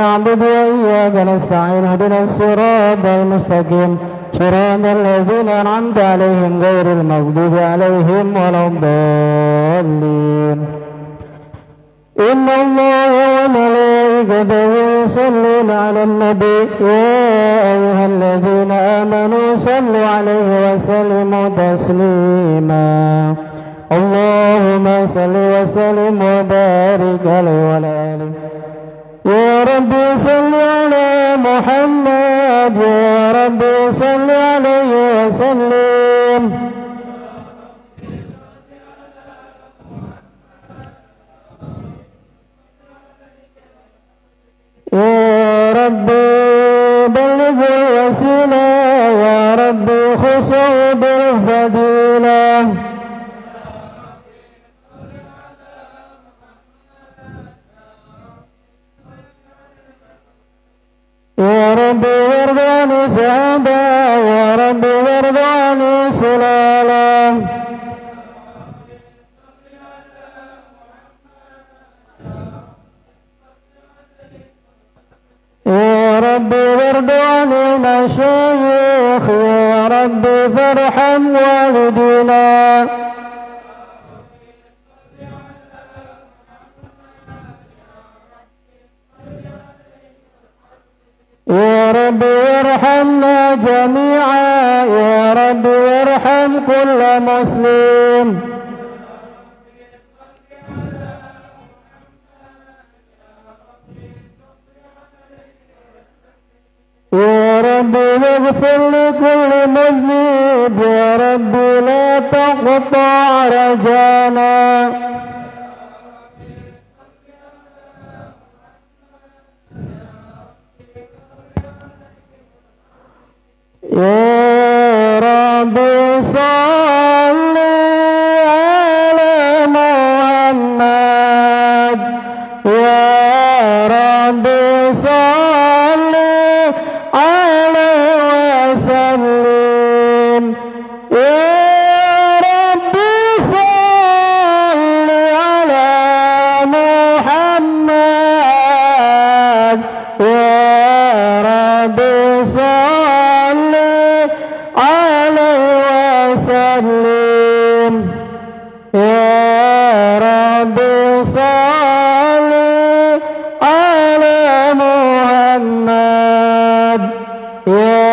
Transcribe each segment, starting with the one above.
نعبد وإياك نستعين اهدنا الصراط المستقيم صراط الذين أنعمت عليهم غير المغضوب عليهم ولا الضالين. إن الله وملائكته يصلون على النبي يا أيها الذين آمنوا صلوا عليه وسلموا تسليما. اللهم صل وسلم وبارك عليه وعلى آله. يا رب صل على محمد يا رب صل عليه وسلم. يا رب بلغ الوسيلة يا رب خشوا بالفضيلة. يا رب وارض عن سعادة يا رب وارض عن سلالة. يا رب وارض عن المشايخ يا رب فارحم والدينا. يا رب وارحمنا جميعا يا رب وارحم كل مسلم. يا رب واغفر لكل مذنب يا رب لا تقطع رجانا. يا رب صل على محمد يا رب صل عليه وسلم. يا رب صل على محمد يا رب صل عليه وسلم. يا رب صل على محمد يا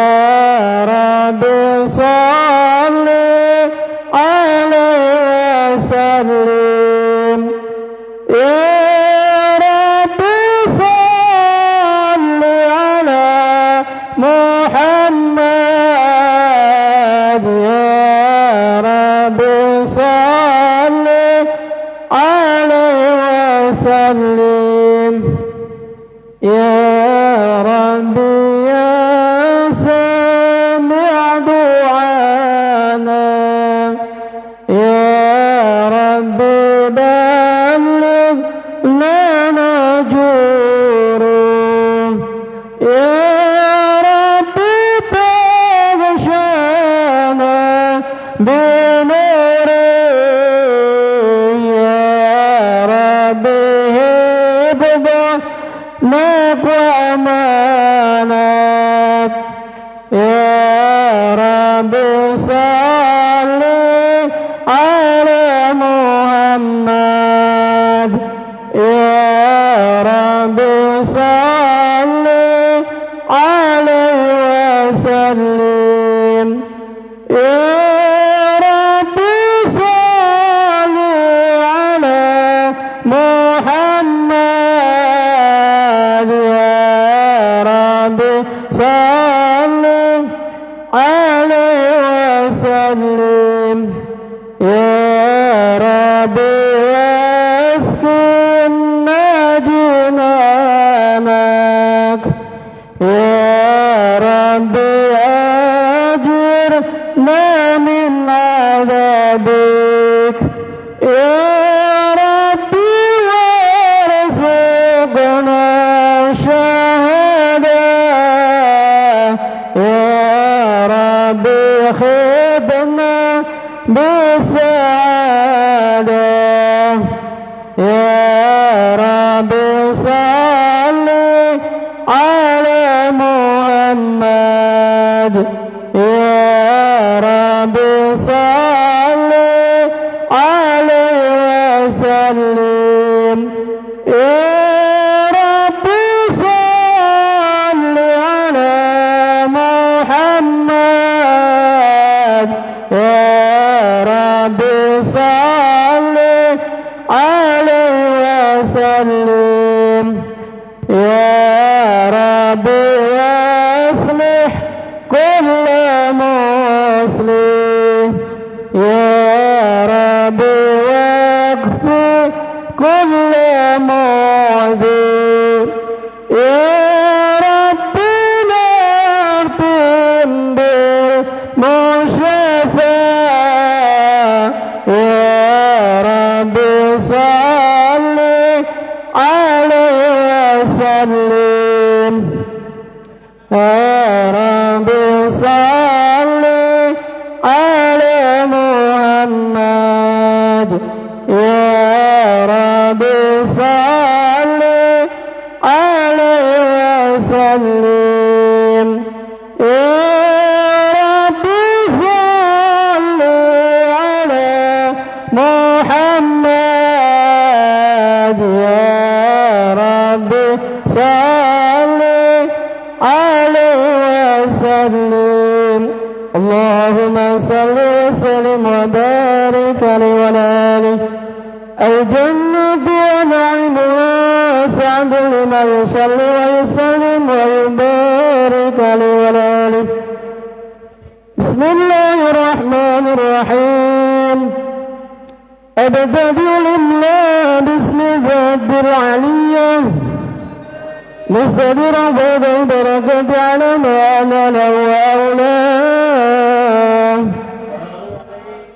رب صل عليه وسلم. يا رب صل على محمد يا رب صل عليه وسلم. يا رب يا سامع دعانا يا رب بلغ لنا جوره. يا رب تغشانا بنوره. يا رب حفظنا وأمانك. يا رب صل على محمد يا رب صل عليه وسلم. يا رب صل على محمد يا رب صل عليه وسلم. يا رب اسكننا جنانك. يا رب أجرنا من عذابك. يا رب وارزقنا شهادة. يا رب خذنا بسعادة. يا رب صل ربي واصلح كل مسلم يا ربي واكفي كل معذب يا ربي نرتم بالمشفى يا ربي صل عليه وسلم يا ربي صل على محمد يا ربي صل عليه وسلم يا ربي صل على محمد يا ربي صل عليه وسلم اللهم صل وسلم وبارك عليه وعلى آله الجنة ونعيمها سعد لما يصلي ويسلم ويبارك عليه وعلى آله بسم الله الرحمن الرحيم أبتدئ الإملاء باسم ذات العلية مستدير فوضى البركة على ما أنا له وأولاه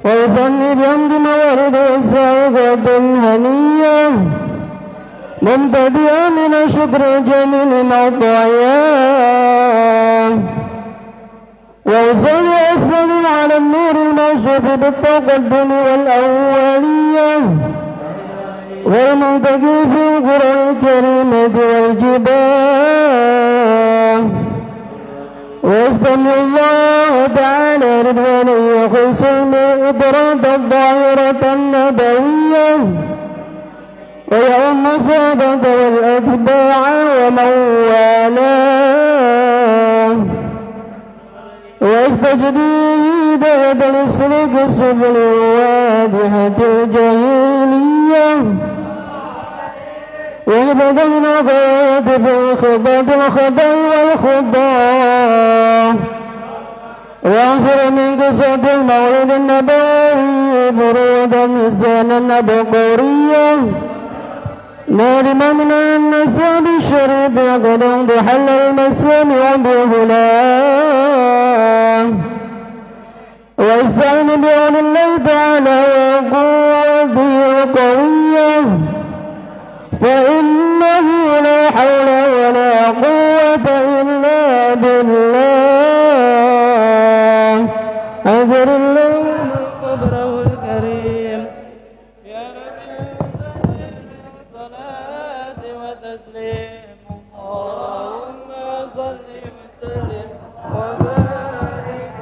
ويصلي بحمد موارد السائقة الهنية ممتدئا من الشكر جميل موضوعياه ويصلي ويسلم على النور الموصوف بالتقدم والأولية والمنتقي في القرى الكريمة والجبال واستمع الله تعالى رضوانا يخص المقدرات الظاهرة النبوية ويوم الصحابة والأتباع ومن والاه واستجديد بالسلوك السبل الواضحة الجاهلية ويبدأ من عقائد الخطأ والخطأ واغفر من قصة المولد النبوي برودا نسانا النبقورية نارما من النساب الشريف قد انضحل المسلم وبهلاه واستعن بعون الله تعالى وقوته القوية فإنه لا حول ولا قوة إلا بالله أذر الله قدره الكريم يا رب صلاة وتسليم اللهم صل وسلم وبارك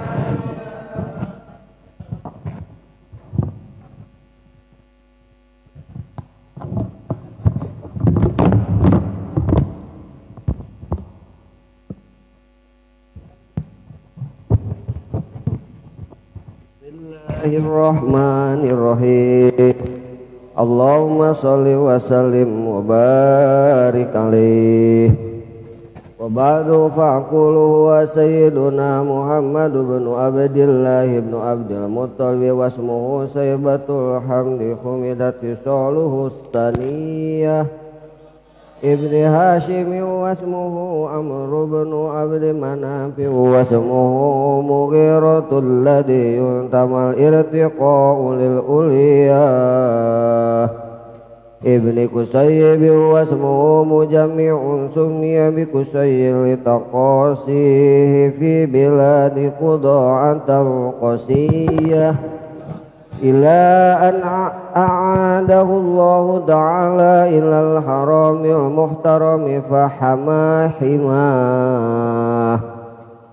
Bismillahirrahmanirrahim. Allahumma salli wa sallim wa barik alaih. Wa ba'du fa'qulu wa sayyiduna Muhammad ibn Abdillah ibn Abdul Muttalib wasmuhu saybatul hamdi khumidat yusaluhu staniyah ibni Hashim wasmuhu Amr ibn Abdi Manaf wasmuhu Mughiratul ladhi yuntamal irtiqa'u lil uliyah ibni Kusayyib wasmuhu Mujammi'un summiya bi Kusayyil taqasihi fi biladi Quda'atal Qasiyah ila an a'adahu Allah ta'ala ilal haramil muhtarami fahamahimah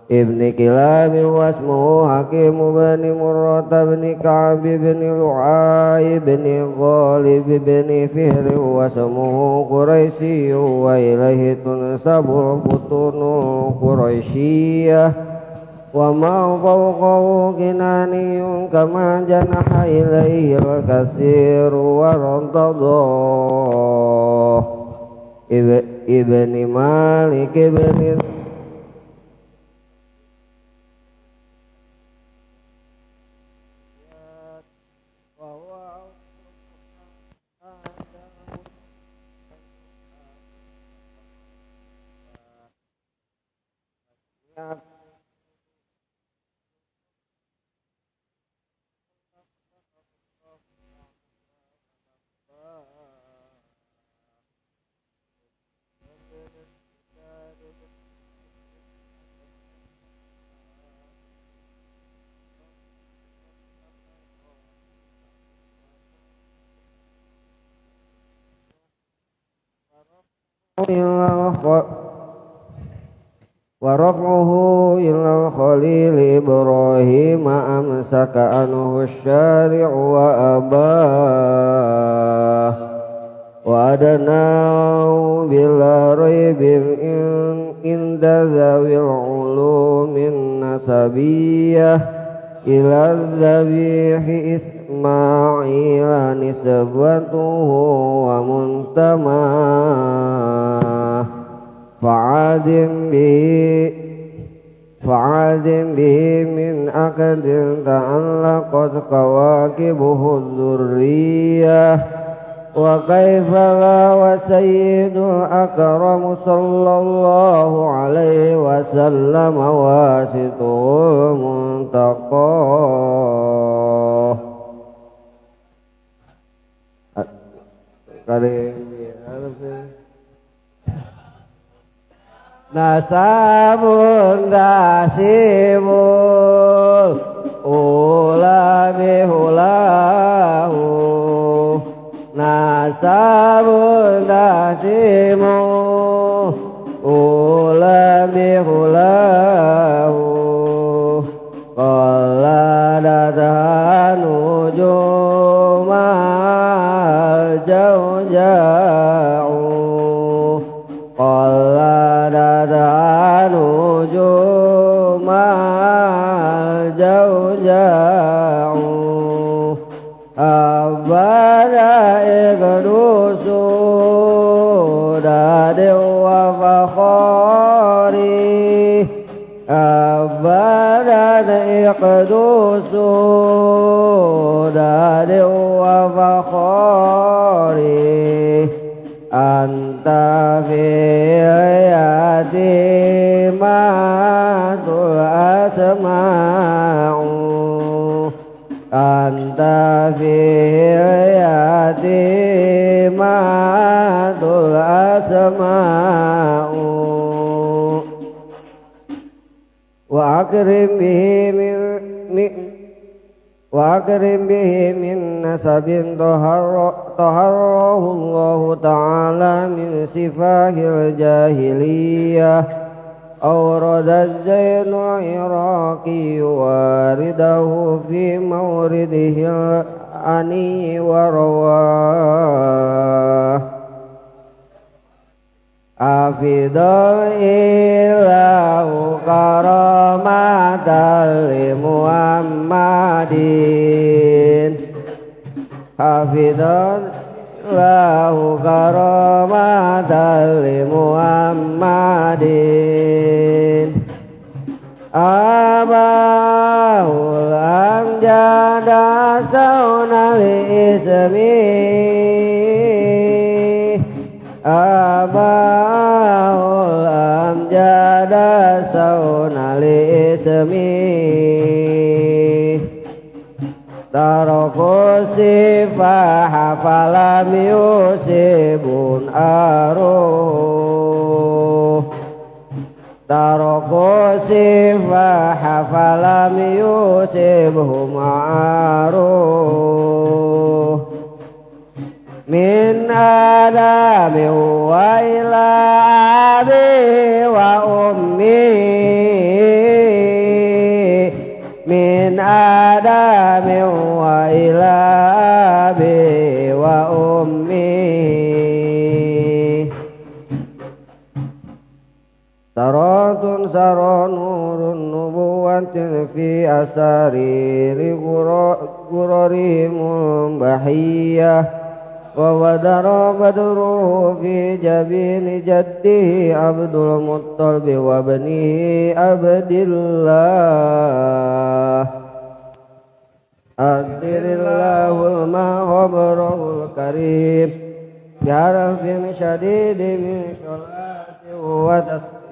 ibni Kilab wasmuhu Hakim bani Murrata bani Ka'b bani Lu'ay bani Ghalib bani Fihr wasmuhu Quraisy wa ilaihi tunsabul butunul Quraisyiyah wa ma fawqahu kinaniyun kama janaha ilaihi al-katsiru wa rantadah ibni Malik ibni waraf'uhu ilal khalil Ibrahim amsaka anhu syari'u wa abah wa adanahu bila raibin inda zawil ulumin nasabiyah ila dhabihi Ismaila nisbatuhu wa muntamah fa'adim bihi min aqdin ta'allaqat kawakibuhu dzurriyyah wa kaifa la wa sayyidul akram sallallahu alaihi wasallam wasitul muntaqah nasabun dasibul ulami hulahu nasabun dasimu ulami hulahu qala dadhanu jumal jauh-jauh qala dadhanu jumal jauh-jauh abada ikdusu dadewa fakhari abadan iqdusu dadewa fakhari anta fil yatimatul asma'u anta fil yatimatul asma'u wa akrim bihi min nasabin taharrahu Allah ta'ala min sifahil jahiliyah awrada zainul iraqi waridahu fi mawridihil ani warawah afidal ilahu karamatan li Muhammadin afidal ilahu karamatan li Muhammadin abahul amjada sauna li ismi abahul amjada sauna li ismi taraku sifaha falam yusibun aruh taraku sifaha falam yusibhum aruh min adami wa ila abi wa ummi min adami wa ila abi wa ummi saratun saranurun nubuwatin fi asari li gurarimul bahiyah وودر بدره في جبين جده عبد المطلب وابنه عبد الله أدر الله المخبره الكريم بعرف شديد من صلاة وتسليم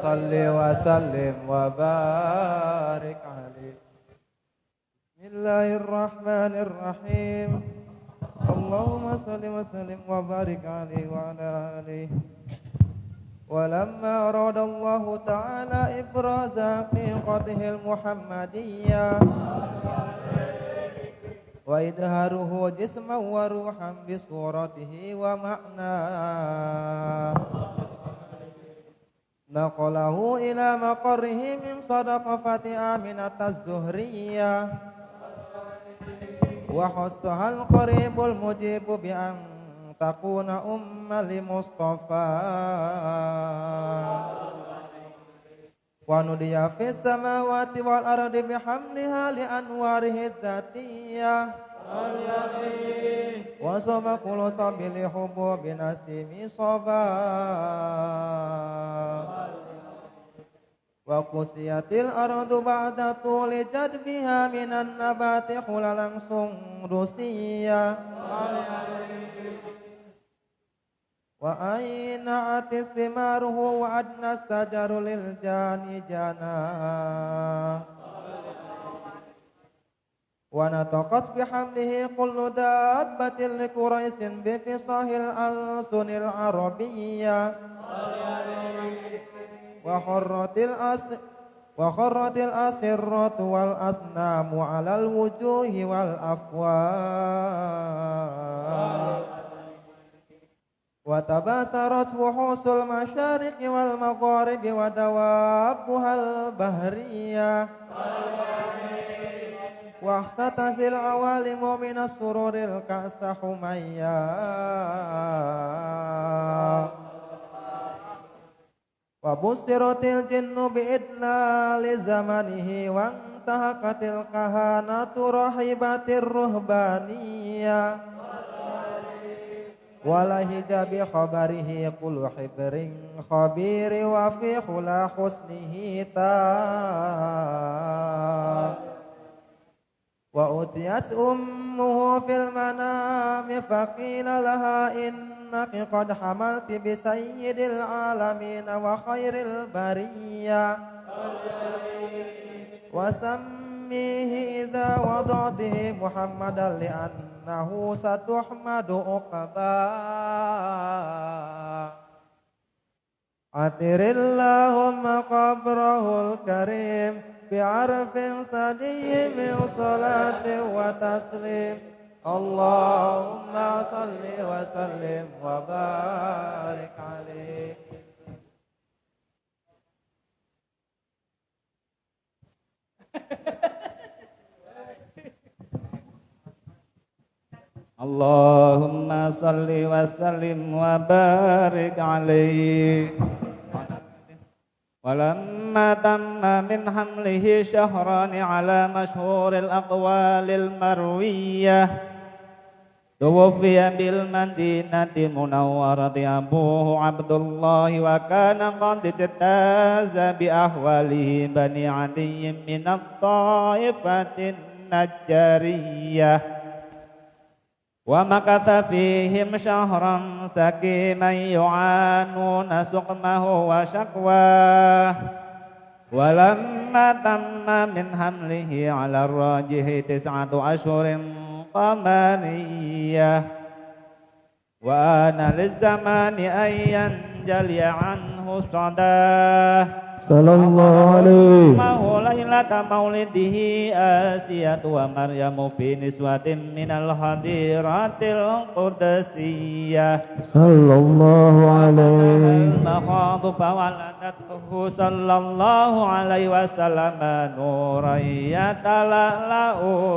صل وسلم وبارك عليه. بسم الله الرحمن الرحيم. اللهم صل وسلم وبارك عليه وعلى آله. ولما أراد الله تعالى إبراز حقيقته المحمدية وإظهاره جسما وروحا بصورته ومعناه نقله إلى مقره من صدقة آمنة الزهرية وحثها القريب المجيب بأن تكون لمصطفى ونودي في السماوات والأرض بحملها لأنواره الذاتية وصب كل صب لحبوب نسيم صبا وقسيت الأرض بعد طول جدبها من النبات خللا سندسية وأينعت ثماره وأدنى الشجر للجان جانا ونطقت بحمده كل دابة لقريش بفصاح الألسن العربية وخرت الأسرة والأصنام على الوجوه والأفواه وتباثرت وحوش المشارق والمغارب ودوابها البهرية واحتتت العوالم من السرور الكأس حميا وبصرت الجن بإدلال زمنه وانتهكت الكهانة رحبت الرهبانية ولهج بخبره كل حبر خبير وفي خلا حسنه تام وأتيت أمه في المنام فقيل لها إنك قد حملت بسيد العالمين وخير البرية وسميه إذا وضعته محمدا لأنه ستحمد عقبا عطر اللهم قبره الكريم بعرف صدي من صلاة وتسليم اللهم صل وسلم وبارك عليه. اللهم صل وسلم وبارك عليه. ولما تم من حمله شهران على مشهور الأقوال المروية توفي بالمدينة المنورة أبوه عبد الله وكان قد اجتاز بأحواله بني عدي من الطائفة النجارية ومكث فيهم شهرا سكيما يعانون سقمه وشكواه ولما تم من حمله على الراجح 9 أشهر قمرية وآن للزمان أن ينجلي عنه صداه صلى الله عليه ليلة مولده آسية ومريم في نسوة من الحضيرة القدسية صلى الله عليه المخاض فولدته صلى الله عليه وسلم نورا يتلألأ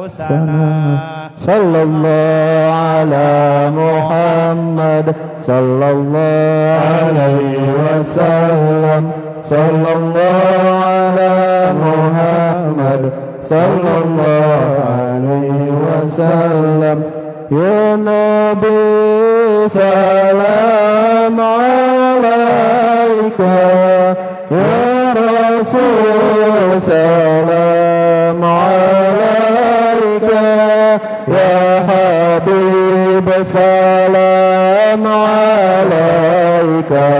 سنا صلى الله على محمد صلى الله عليه وسلم صلى الله على محمد sallallahu alaihi wasallam. Ya Nabi salam alaika, ya Rasul salam alaika, ya Habib salam alaika,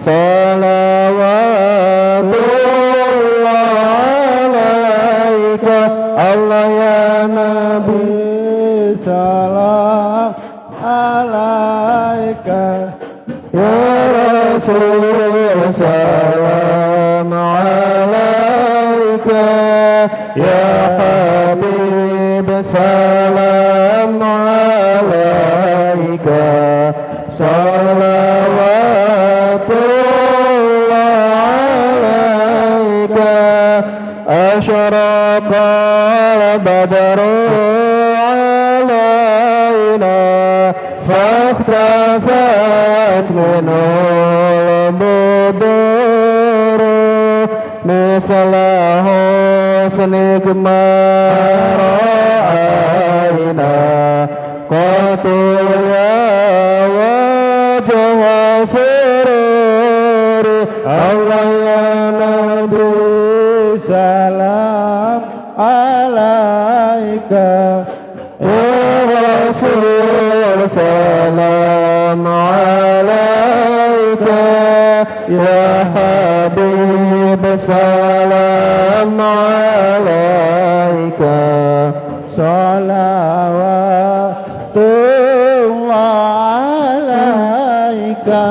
salawatullah alaika. Allah ya Nabi salam alaika, ya Rasul salam alaika, ya Habib salam alaika, salawatullah alaika. Asyaraqa badru فاختفت منه البدور مثل حسنك ما رأينا قط يا وجه سرور. الله يا نبي سلام عليك, ya Rasul salam alaika, ya Habib salam alaika, salawatullah alaika.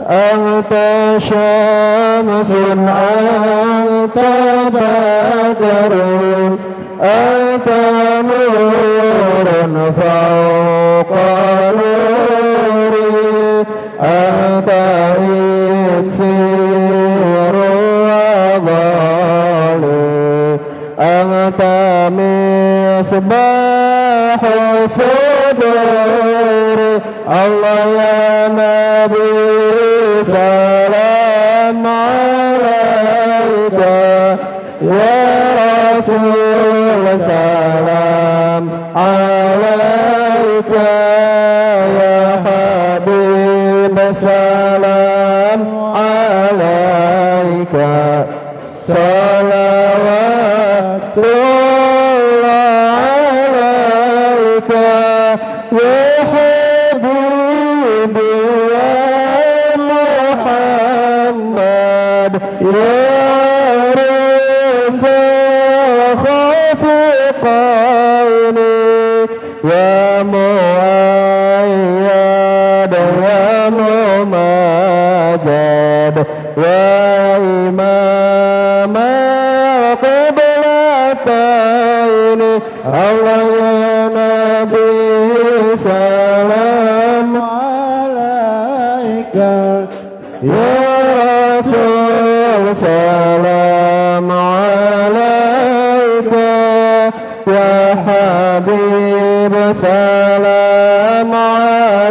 Anta syamsun anta badrun anta nurun fawqa nuri, anta iksiru wa dhali, anta misbahu suduri. Allah ya Nabi salam alaika, ya Rasul salam alaika, ya Habib salam alaika, salawatullah alaika, ya Habib ya Muhammad, ya ya Muayyad ya Mumajad ya Imam Qiblataini. Allah ya Nabi salam alaika, ya Rasul salam alaika, ya Habib salam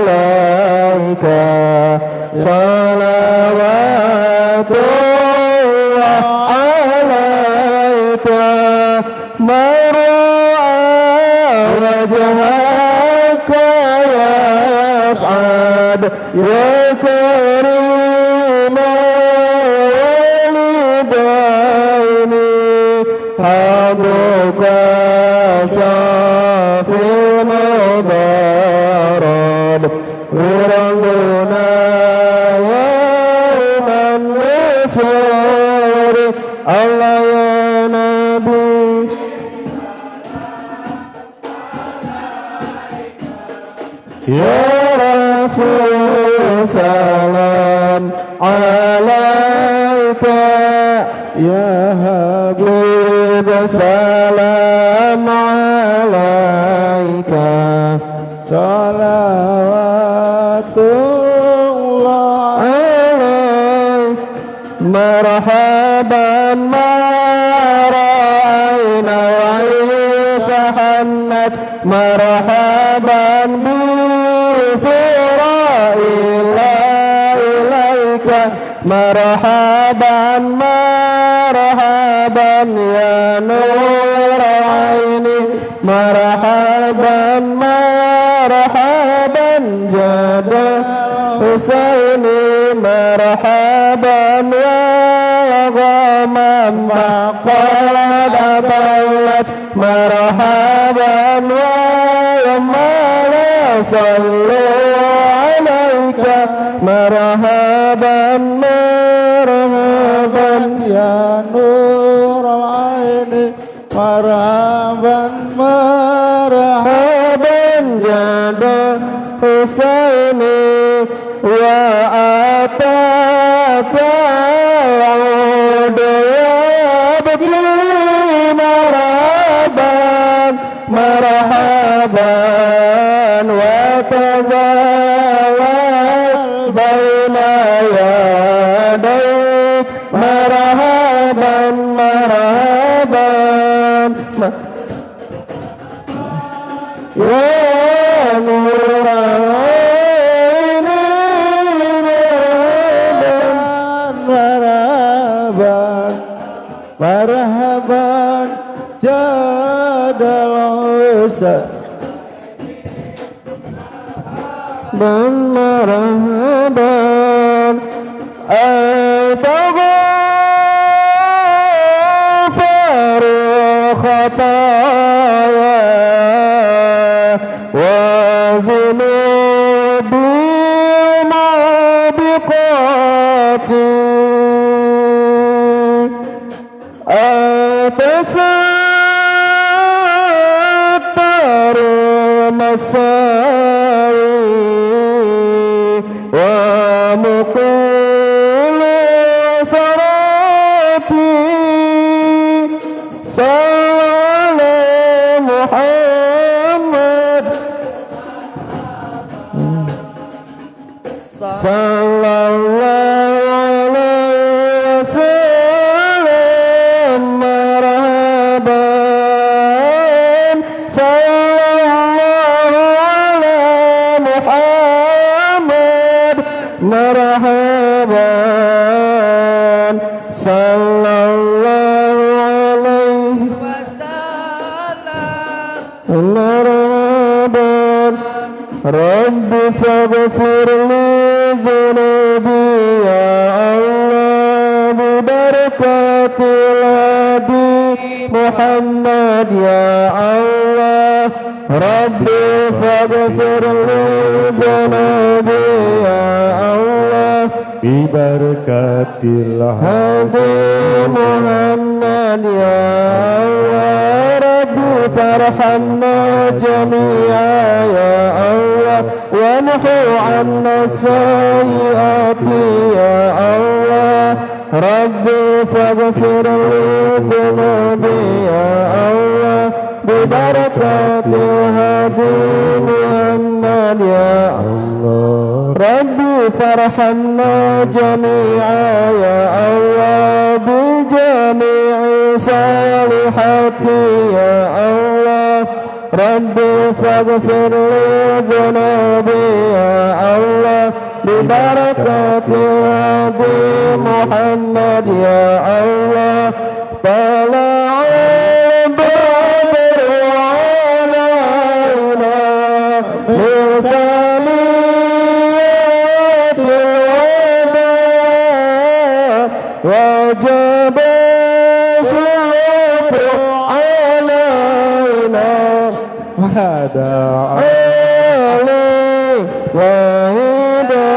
alaika, salawatullah alaika. Mar'a wajhaka yas'ad ya karim walidaini, habruka safi mudarad wiranduna yawman wisuri. Allah ya Nabi ya Rasul salam alaika, ya Habib salam alaika, salawatullah alaika. Marhaban mara'ayna wa isahannat, marhaban bi siraila ilaika, marhaban marhaban ya nur aini marhaban marhaban jada Husaini marhaban ya ghamam faqad aballat marhaban wa yamala sallu alaika marhaban marhaban ya nur al-aini marhaban marhaban jada Husaini wa ataka marhaban marhaban wa tazawal baina yadayk marhaban marhaban ya nur aini marhaban marhaban jadal Husain dan marhaban al-taghfaru khataya wa zunubi mubiqati atasattar masai wa muqil sarati sallallahu Muhammad sallallahu alaihi wasallam marhaban sallallahu ala Muhammad marhaban sallallahu alaihi wasallam marhaban Rabbi faghfir li dhunubi ya Allah bi barakatil hadi Muhammad ya Allah Rabbi faghfir li dhunubi ya Allah bi barakatil hadi Muhammad ya Allah Rabbi farhamna jami'a ya Allah wamhu 'anna sayyi'ati ya Allah Rabbi faghfir li dhunubi ya Allah bi barakatil hadi Muhammad ya Allah Rabbi farhamna jami'a ya Allah bi jami'i salihati ya Allah Rabbi faghfir li dhunubi ya Allah bi barakatil hadi Muhammad ya Allah tala'al badru alaina lisaniyatil wada wajib syukru alaina wada alaih wahida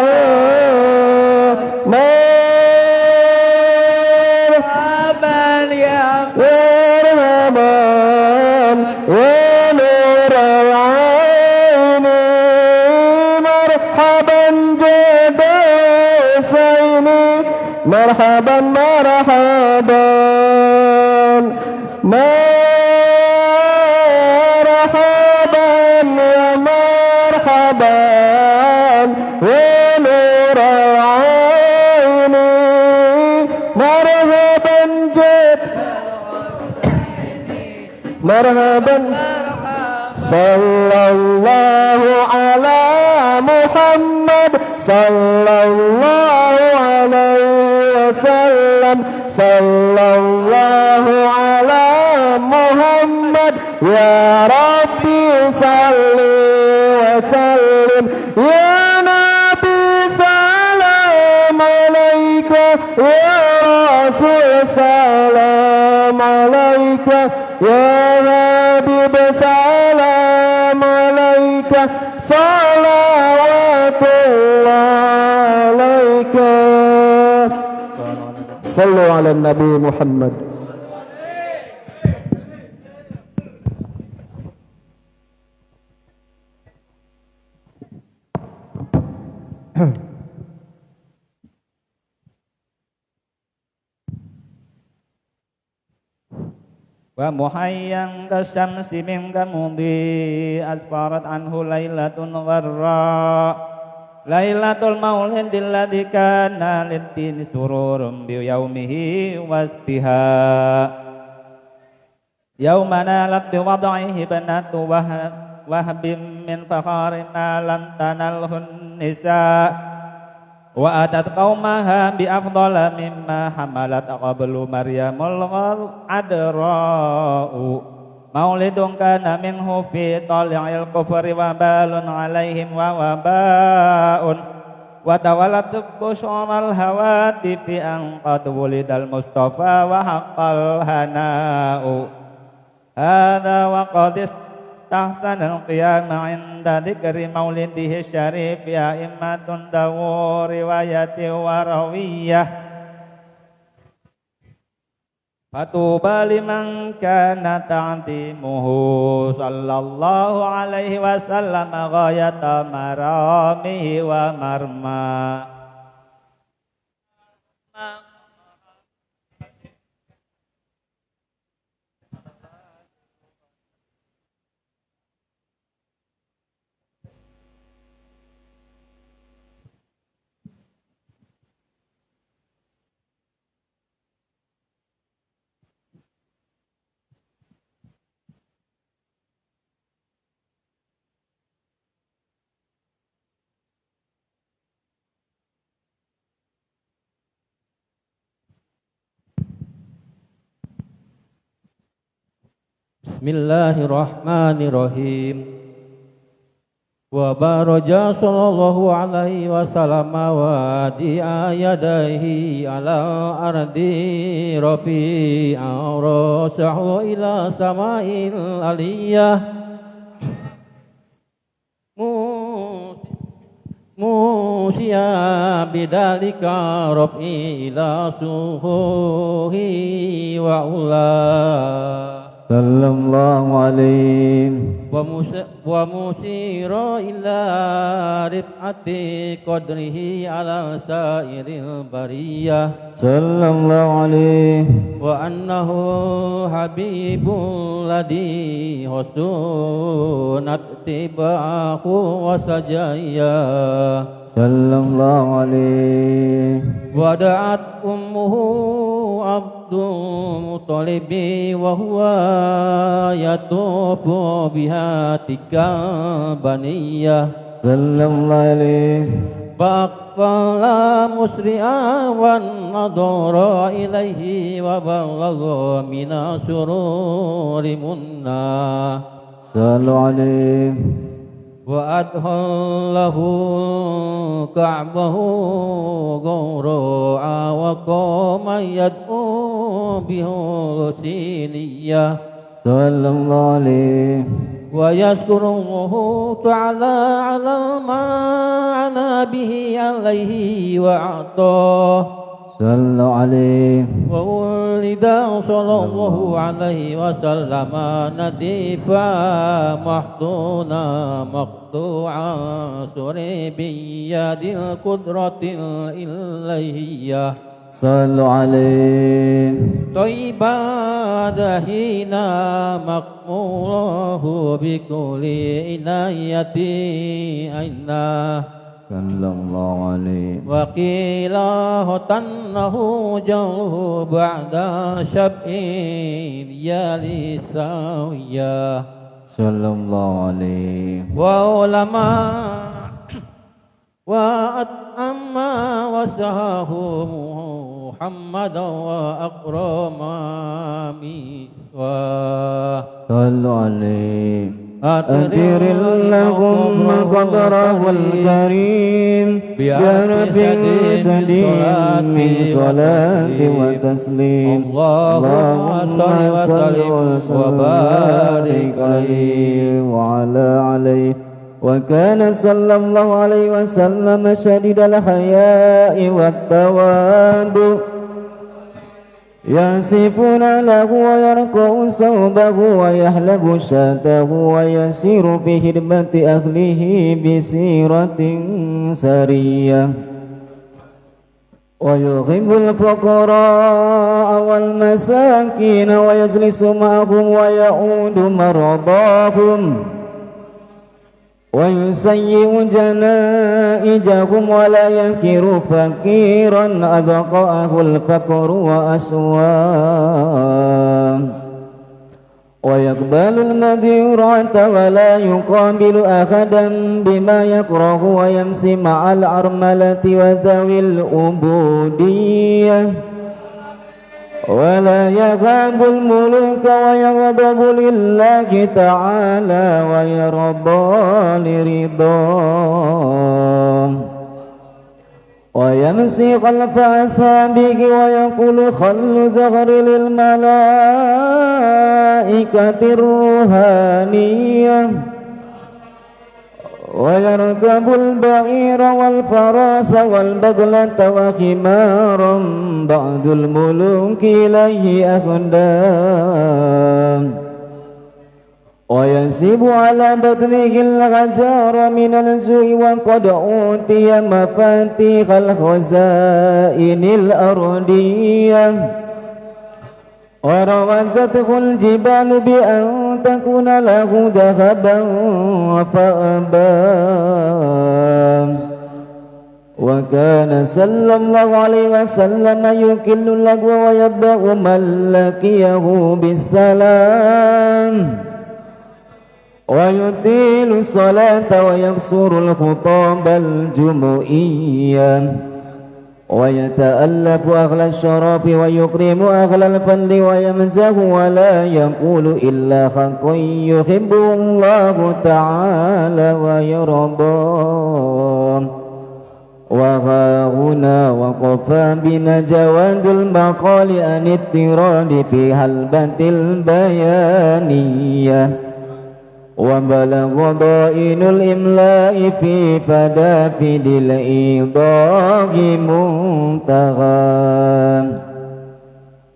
marhaban ya marhaban ya nur al-aini marhaban jada Husaini marhaban marhaban marhaban ya marhaban ya nur al-aini marhaban jada marhaban sallallahu ala Muhammad sallallahu alaihi وسلم صلى الله على محمد يا ربي صل وسلم يا نبي سلام عليك يا رسول سلام عليك يا حبيب سلام عليك صلوات الله عليك صلوا على النبي محمد. ومحيا كالشمس منك مضي أسفرت عنه ليلة غراء ليلة المولد الذي كان للدين سرور بيومه واستهاء يوم نالت بوضعه بنات وهب من فخار ما لم تنله النساء وأتت قومها بأفضل مما حملت قبل مريم العذراء مولد كان منه في طالع الكفر وبال عليهم ووباء وتولت بشرى الهواتف أن قد ولد المصطفى وحق الهناء هذا وقد استحسن القيام عند ذكر مولده الشريف أئمة ذو رواية وروية فطوبى لمن كان تعظيمه صلى الله عليه وسلم غاية مرامه ومرماه. Bismillahirrahmanirrahim. Wa baraja sallallahu alaihi wasallam wa di'ayadaihi ala ardi rafi'a rasahu ila sama'il aliyah musya bidalika rafi ila suhuhi wa ulah sallallahu alaihi wa musira ila rif'ati qadrihi ala sairil bariyah sallallahu alaihi wa annahu habibul ladhi husunat tibahu wa sajaya sallallahu alaihi wa da'at ummuhu Abdul Muttalibi wa huwa yatufu biha tikal baniyah sallallahu alaihi faqala musri'a wan nadara ilaihi wa balagha mina sururi munna sallallahu alaihi wa adhallahu ka'bahu ghawra'a wa qama yad'u bihusiniyah sallallahu alaihi wa yazkuruhu ta'ala ala ma'ana bihi alaihi wa a'tah sallallahu alaihi wa ulida sallallahu alaihi wa sallama nadifa mahduna maqtu'a suri biyadil qudratil ilahiyah sallallahu alaihi Taiba dahina makmulahu bikulli inayati aina sallallahu alaihi wa qila hotannahu jauh ba'da syab'in yali sawiyah sallallahu alaihi wa ulama wa at'amma wa sahahu محمدا وأكرم مثواه صلوا عليه أطر اللهم قدره الكريم بأرف سديد من صلاة وتسليم اللهم صل وسلم وبارك عليه وعلى عليه. وكان صلى الله عليه وسلم شديد الحياء والتواضع ينسفون له ويرقع ثوبه ويحلب شاته ويسير في خدمة أهله بسيرة سرية ويحب الفقراء والمساكين ويجلس معهم ويعود مرضاهم ويسيء جنائجهم ولا ينكر فقيرا أذقاه الفقر وأسواه ويقبل المذيرة ولا يقابل أحدا بما يكره ويمشي مع الأرملة وذوي العبودية ولا يغاب الملوك ويغضب لله تعالى ويرضى لرضاه ويمشي خلف أصحابه ويقول خل ظهر للملائكة الروحانية ويركب البعير والفراس والبغلة وخمارا بعض الملوك إليه أخدام وينسب على بطنه الغجار من الجوع وقد أوتي مفاتيح الخزائن الأرضية وراودته الجبال بأن تكون له ذهبا فأبى وكان صلى الله عليه وسلم يكل اللغو ويبدأ من لقيه بالسلام ويطيل الصلاة ويقصر الخطاب الجمعية ويتألف أهل الشراب ويكرم أهل الفضل ويمزه ولا يقول إلا حقا يحبه الله تعالى ويرضاه وها هنا وقفا بنا جواد المقال عن التراد في هلبة البيانية وبلغ ضائن الإملاء في فدافد الإيضاح منتهى.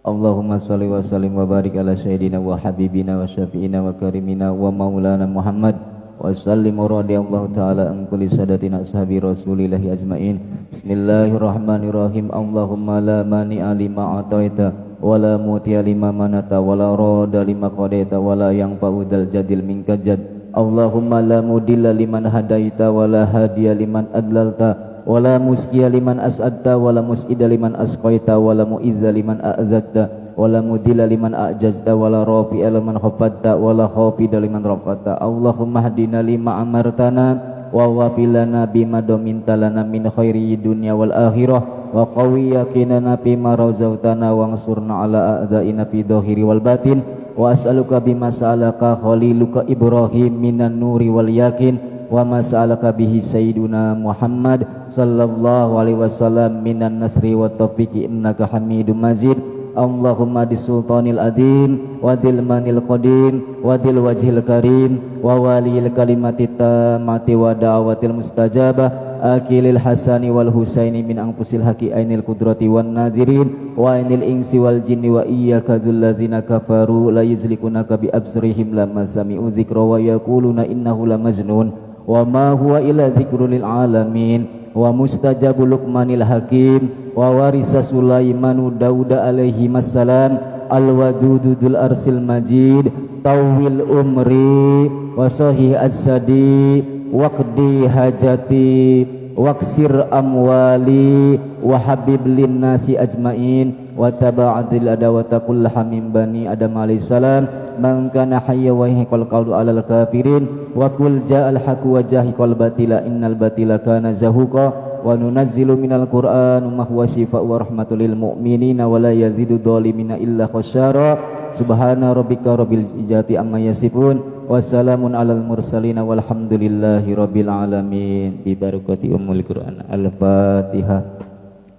اللهم صل وسلم وبارك على سيدنا وحبيبنا وشفينا وكريمنا ومولانا محمد وسلم رضي الله تعالى عن كل سادتنا أصحاب رسول الله أجمعين. بسم الله الرحمن الرحيم. اللهم لا مانع لما أعطيت ولا موتي لما منعت ولا راد لما قضيت ولا ينفع ذا الجد منك الجد. اللهم لا مضل لمن هديت ولا هادي لمن أضللت ولا مسقي لمن أسعدت ولا مسعد لمن أسقيت ولا مؤز لمن أعزت ولا مذل لمن أعجزت ولا رافع لمن خفضت ولا خافض لمن رفعت. اللهم اهدنا لما أمرتنا ووفق لنا بما ضمنت لنا من خير الدنيا والآخرة وقوي يقيننا فيما رزقتنا وانصرنا على أعدائنا في الظاهر والباطن. وأسألك بما سألك خليلك إبراهيم من النور واليقين وما سألك به سيدنا محمد صلى الله عليه وسلم من النصر والتوفيق إنك حميد مجيد. اللهم di sultanil adim wa dil manil qadim wa dil wajhil karim wa waliyil kalimatit tamati wa da'watil mustajabah akilil hasani wal husaini min anfusil haqi ainil qudrati wan nadirin wa ainil insi wal jinni wa iyyaka dzul ladzina kafaru la yuzlikunaka bi absarihim lamma sami'u dzikra wa yaquluna innahu la majnun wa ma huwa illa dzikrul lil alamin wa mustajabu luqmanil hakim wa warisa sulaimanu dauda alaihi massalam al-wadudul arsil majid tawil umri wa sahih as-sadi waqdi hajati waksir amwali wa habib lin nasi ajmain wa taba'adil adawata kullaha min bani adam alaihissalam man kana hayya wa hiqal qawlu alal kafirin wa kul ja'al haqu wa jahiqal batila innal batila kana zahuqa wa nunazzilu minal Qur'an ma huwa shifaa'un wa rahmatul lil mu'minina wa la yazidu dhalimina illa khasyara. Subhana rabbika rabbil izzati amma yasifun wassalamun alal mursalin walhamdulillahi rabbil alamin bi barakati ummul Qur'an. Al-Fatihah.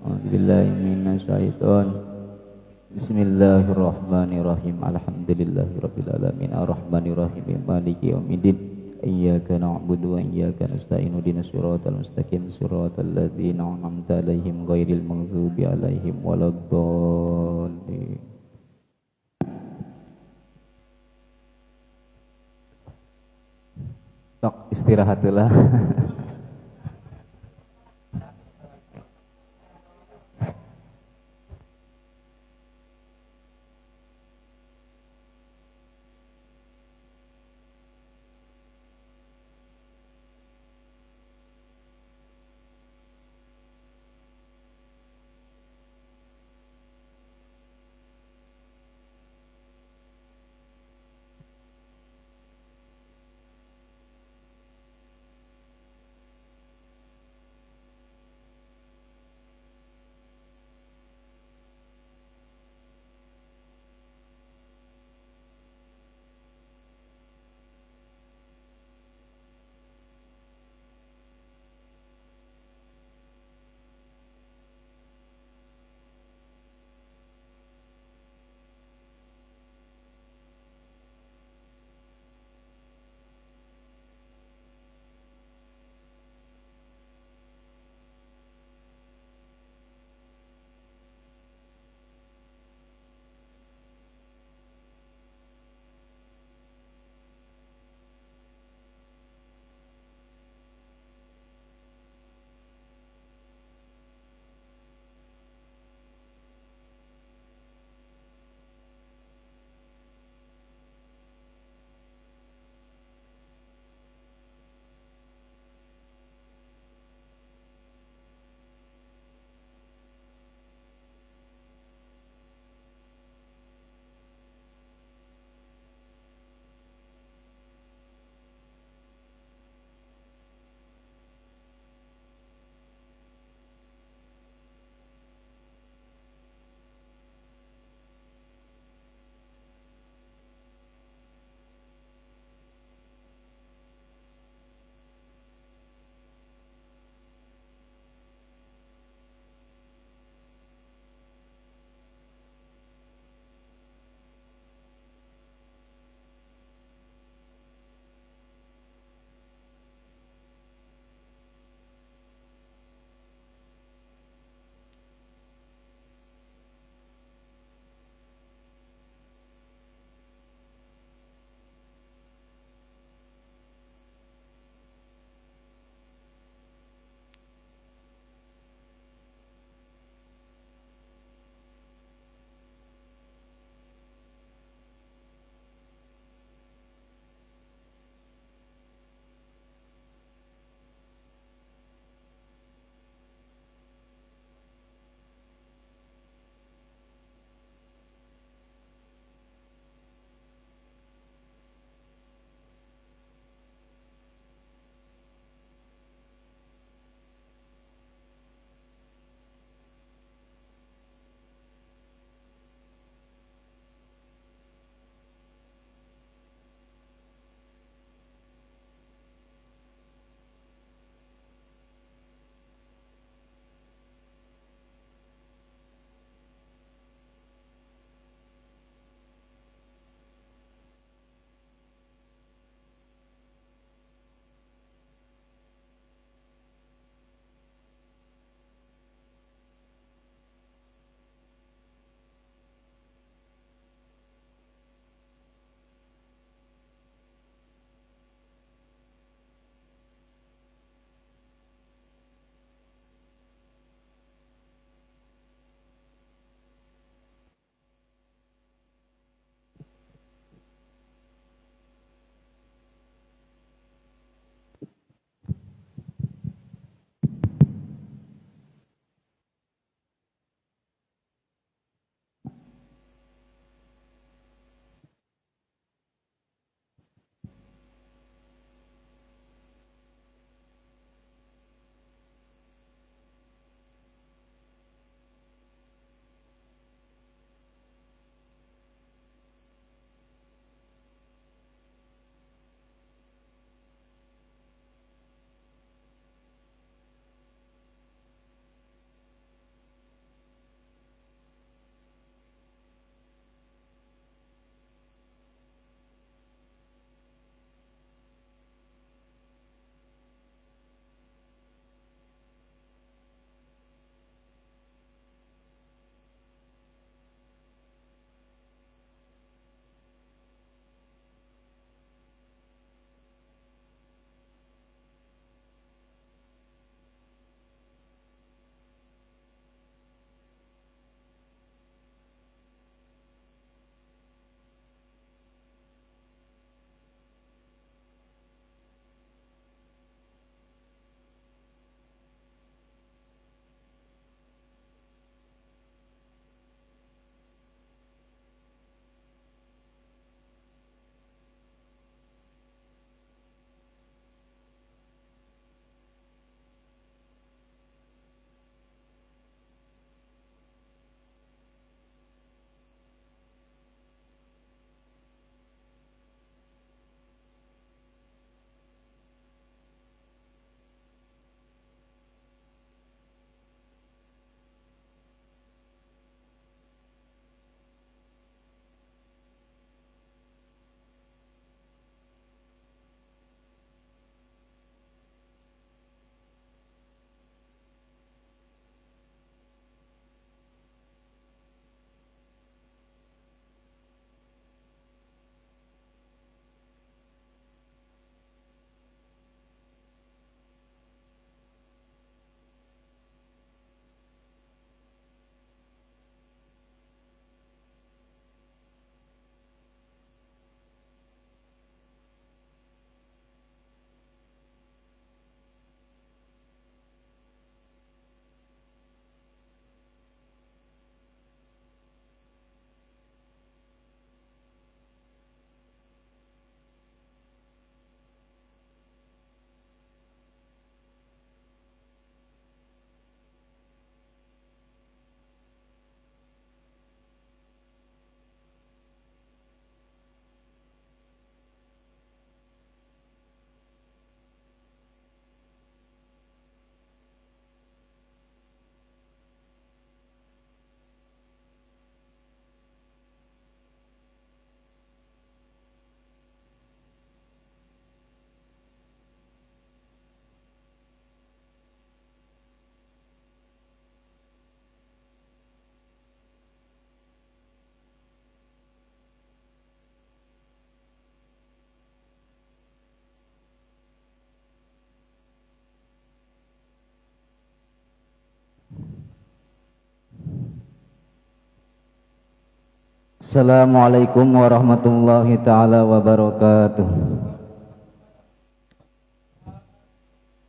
A'udzubillahi minasyaitonir. Bismillahirrahmanirrahim. Alhamdulillahi rabbil alamin arrahmanir rahim maliki yaumiddin. Iyyaka na'budu wa iyyaka nasta'in ihdinas siratal mustaqim siratal ladzina an'amta 'alaihim ghairil maghdubi 'alaihim waladdallin. Tok istirahat heula. Assalamualaikum warahmatullahi ta'ala wabarakatuh.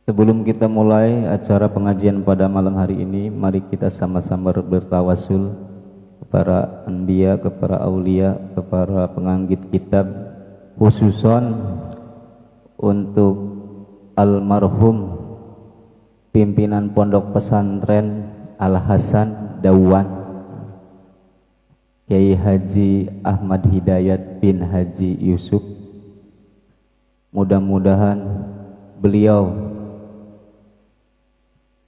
Sebelum kita mulai acara pengajian pada malam hari ini, mari kita sama-sama bertawasul kepada anbiya, kepada aulia, kepada penganggit kitab, khususon untuk almarhum pimpinan pondok pesantren Al-Hasan Dawan, Kiai Haji Ahmad Hidayat bin Haji Yusuf. Mudah-mudahan beliau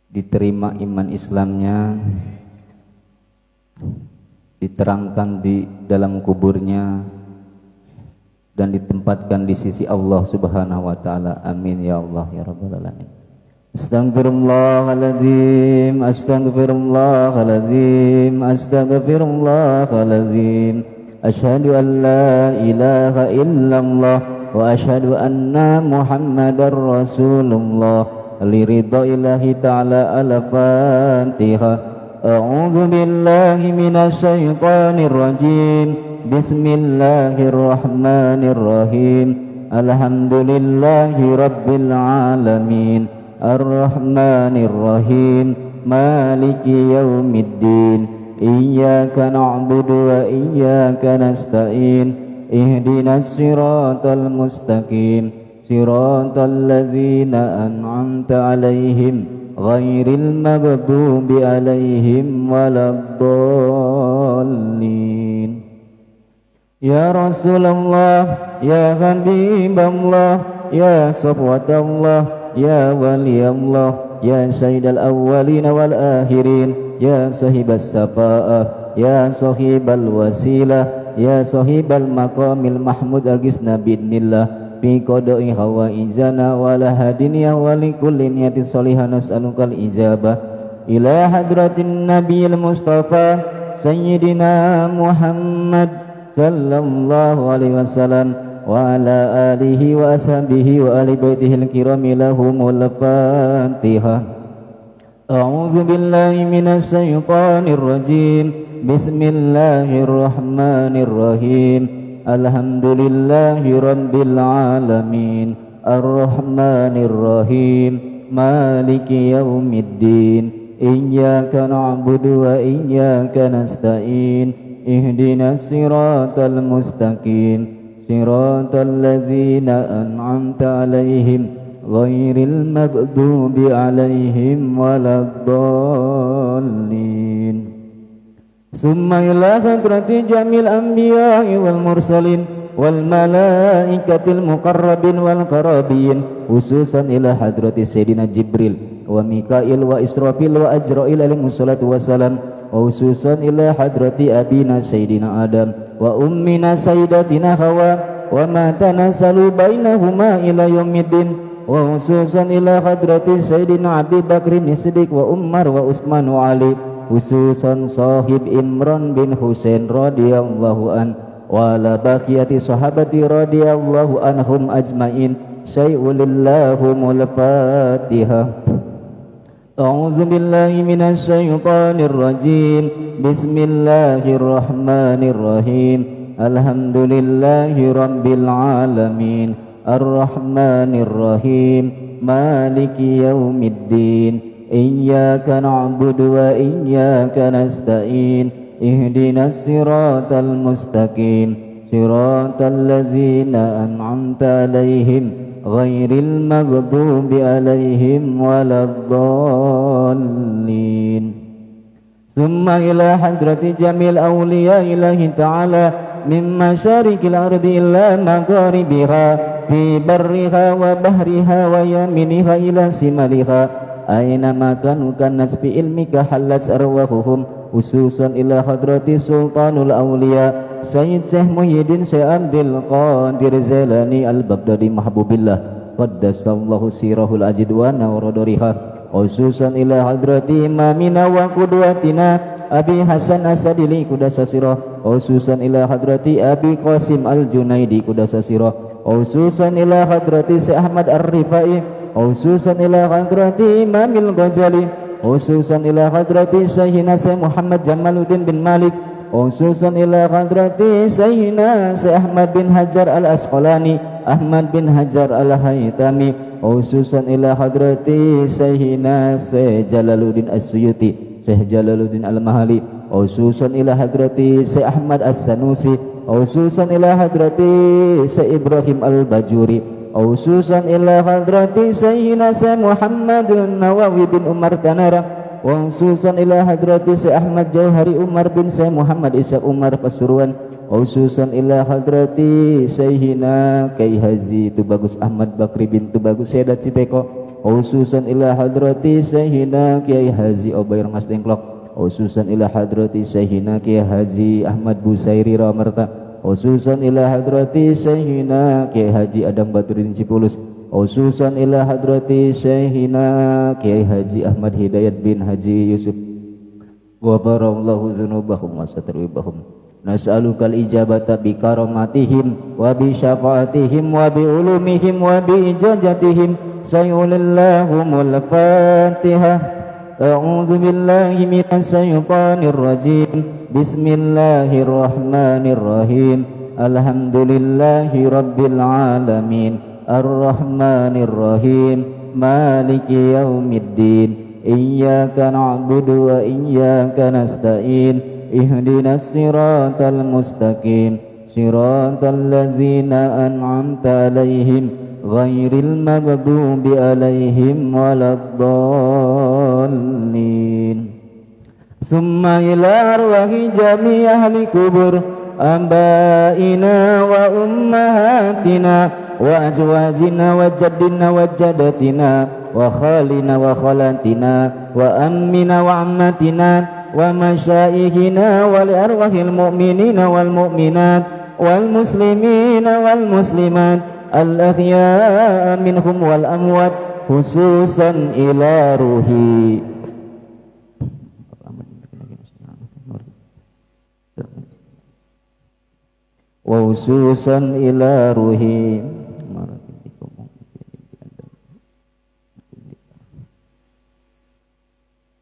diterima iman Islamnya, diterangkan di dalam kuburnya, dan ditempatkan di sisi Allah Subhanahu wa taala. Amin ya Allah ya rabbal alamin. Astaghfirullahaladzim, astaghfirullahaladzim, astaghfirullahaladzim. Asyhadu an la ilaha illallah wa asyhadu anna Muhammadar Rasulullah. Liridha ilahi ta'ala al-Fatihah. A'udzu billahi minasy syaithanir rajim. Bismillahirrahmanirrahim. Alhamdulillahi rabbil alamin. Ar-Rahmanir-Rahim, Maliki yaumiddin. Iyyaka na'budu wa iyyaka nasta'in. Ihdinas siratal mustaqim, siratal ladzina an'amta 'alaihim ghairil maghdubi 'alaihim waladdallin. Ya Rasulullah, ya Habiballah, ya Safwatallah, ya wali Allah, ya sayyidal awwalin wal akhirin, ya sahibas safa'ah, ya sahibal wasilah, ya sahibal maqamil mahmud agisna bi'idnillah fi qada'i hawaizana wa la hadinya wa li kulli niyatin salihah nas'alukal ijabah ila hadratin nabiyil mustafa sayyidina Muhammad sallallahu alaihi wasallam wa ala alihi wa ashabihi wa ali baitihil kirami lahumul Fatihah. A'udzu billahi minasy syaithanir rajim. Bismillahirrahmanirrahim. Alhamdulillahi rabbil alamin. Ar-Rahmanir-Rahim. Maliki yaumiddin. Iyyaka na'budu wa iyyaka nasta'in. Ihdinas siratal mustaqim, siratal ladzina an'amta 'alaihim ghairil maghdubi 'alaihim waladdallin. Summa ila hadrati jamil anbiya'i wal mursalin wal malaikatil muqarrabin wal qarabin, khususan ila hadrati sayyidina Jibril wa Mikail wa Israfil wa Ajrail alaihi wassalatu wassalam, wa khususan ila hadrati abina sayyidina Adam wa ummina sayyidatina Hawa wa ma tanassalu bainahuma ila yaumiddin, wa khususan ila hadrati sayyidina Abi Bakrin Siddiq wa Umar wa Utsman wa Ali, khususan sahib Imran bin Husain radhiyallahu an wa la baqiyati sahabati radhiyallahu anhum ajmain. Syai'ulillahumul Fatihah. A'udzu billahi minasy syaithanir rajim. Bismillahirrahmanirrahim. Alhamdulillahi rabbil alamin. Ar-Rahmanir-Rahim. Maliki yaumiddin. Iyyaka na'budu wa iyyaka nasta'in. Ihdinas siratal mustaqim, siratal ladzina an'amta 'alaihim ghairil maghdubi 'alaihim waladdallin. Summa ila hadrati jamil awliya ilahi ta'ala min masyarikil ardi illa magharibiha fi barriha wa bahriha wa yaminiha ila simaliha aina makanu kan nasbi ilmika halat arwahuhum, khususan ila hadrati sultanul awliya Sayyid Syekh Muhyiddin Syekh Abdul Qadir Zailani al-Baghdadi mahbubillah qaddasallahu sirahul ajid wa nawradoriha, khususan ila hadrati imamina wa qudwatina Abi Hasan Asadili kudasasirah, khususan ila hadrati Abi Qasim al-Junaidi kudasasirah, khususan ila hadrati Syekh Ahmad Ar-Rifai, khususan ila hadrati Imamil Ghazali, khususan ila hadrati Syekhina Syekh Muhammad Jamaluddin bin Malik, khususan ila hadrati Sayyidina Ahmad bin Hajar al-Asqalani, Ahmad bin Hajar al-Haytami, khususan ila hadrati Sayyidina Jalaluddin As-Suyuti, Syekh Jalaluddin Al-Mahali, khususan ila hadrati Syekh Ahmad As-Sanusi, khususan ila hadrati Syekh Ibrahim Al-Bajuri, khususan ila hadrati Sayyidina Syekh Muhammad Nawawi bin Umar Tanara, khususan ila hadrati Syekh Ahmad Jauhari Umar bin Syekh Muhammad Ishaq Umar Pasuruan, khususan ila hadrati Sayyidina Kiai Haji Tubagus Ahmad Bakri bin Tubagus Sedat Siteko, khususan ila hadrati Sayyidina Kiai Haji Obair Mas Dengklok, khususan ila hadrati Sayyidina Kiai Haji Ahmad Busairi Ramarta, khususan ila hadrati Sayyidina Kiai Haji Adam Badruddin Cipulus, khususan ila hadrati Sayyidina Kiai Haji Ahmad Hidayat bin Haji Yusuf, wa barallahu dzunubahum wa sataribahum. Nas'alukal ijabata bi karamatihim wa bi syafaatihim wa bi ulumihim wa bi ijazatihim. Sayyulillahumul Fatihah. A'udzu billahi minas syaitonir rajim. Bismillahirrahmanirrahim. Alhamdulillahi rabbil alamin. Ar-Rahmanir-Rahim. Maliki yaumiddin. Iyyaka na'budu wa iyyaka nasta'in. Ihdinas siratal mustaqim. Siratal ladzina an'amta 'alaihim ghairil maghdubi 'alaihim waladdallin. Summa ila arwahi jami ahli kubur abaina wa ummahatina wa azwajina wa jaddina wa jaddatina wa khalina wa khalatina wa ammina wa ammatina wa masyayikhina wa li arwahil mu'minina wal mu'minat wal muslimina wal muslimat al ahya'a minhum wal amwat khususan ila ruhi wa khususan ila ruhi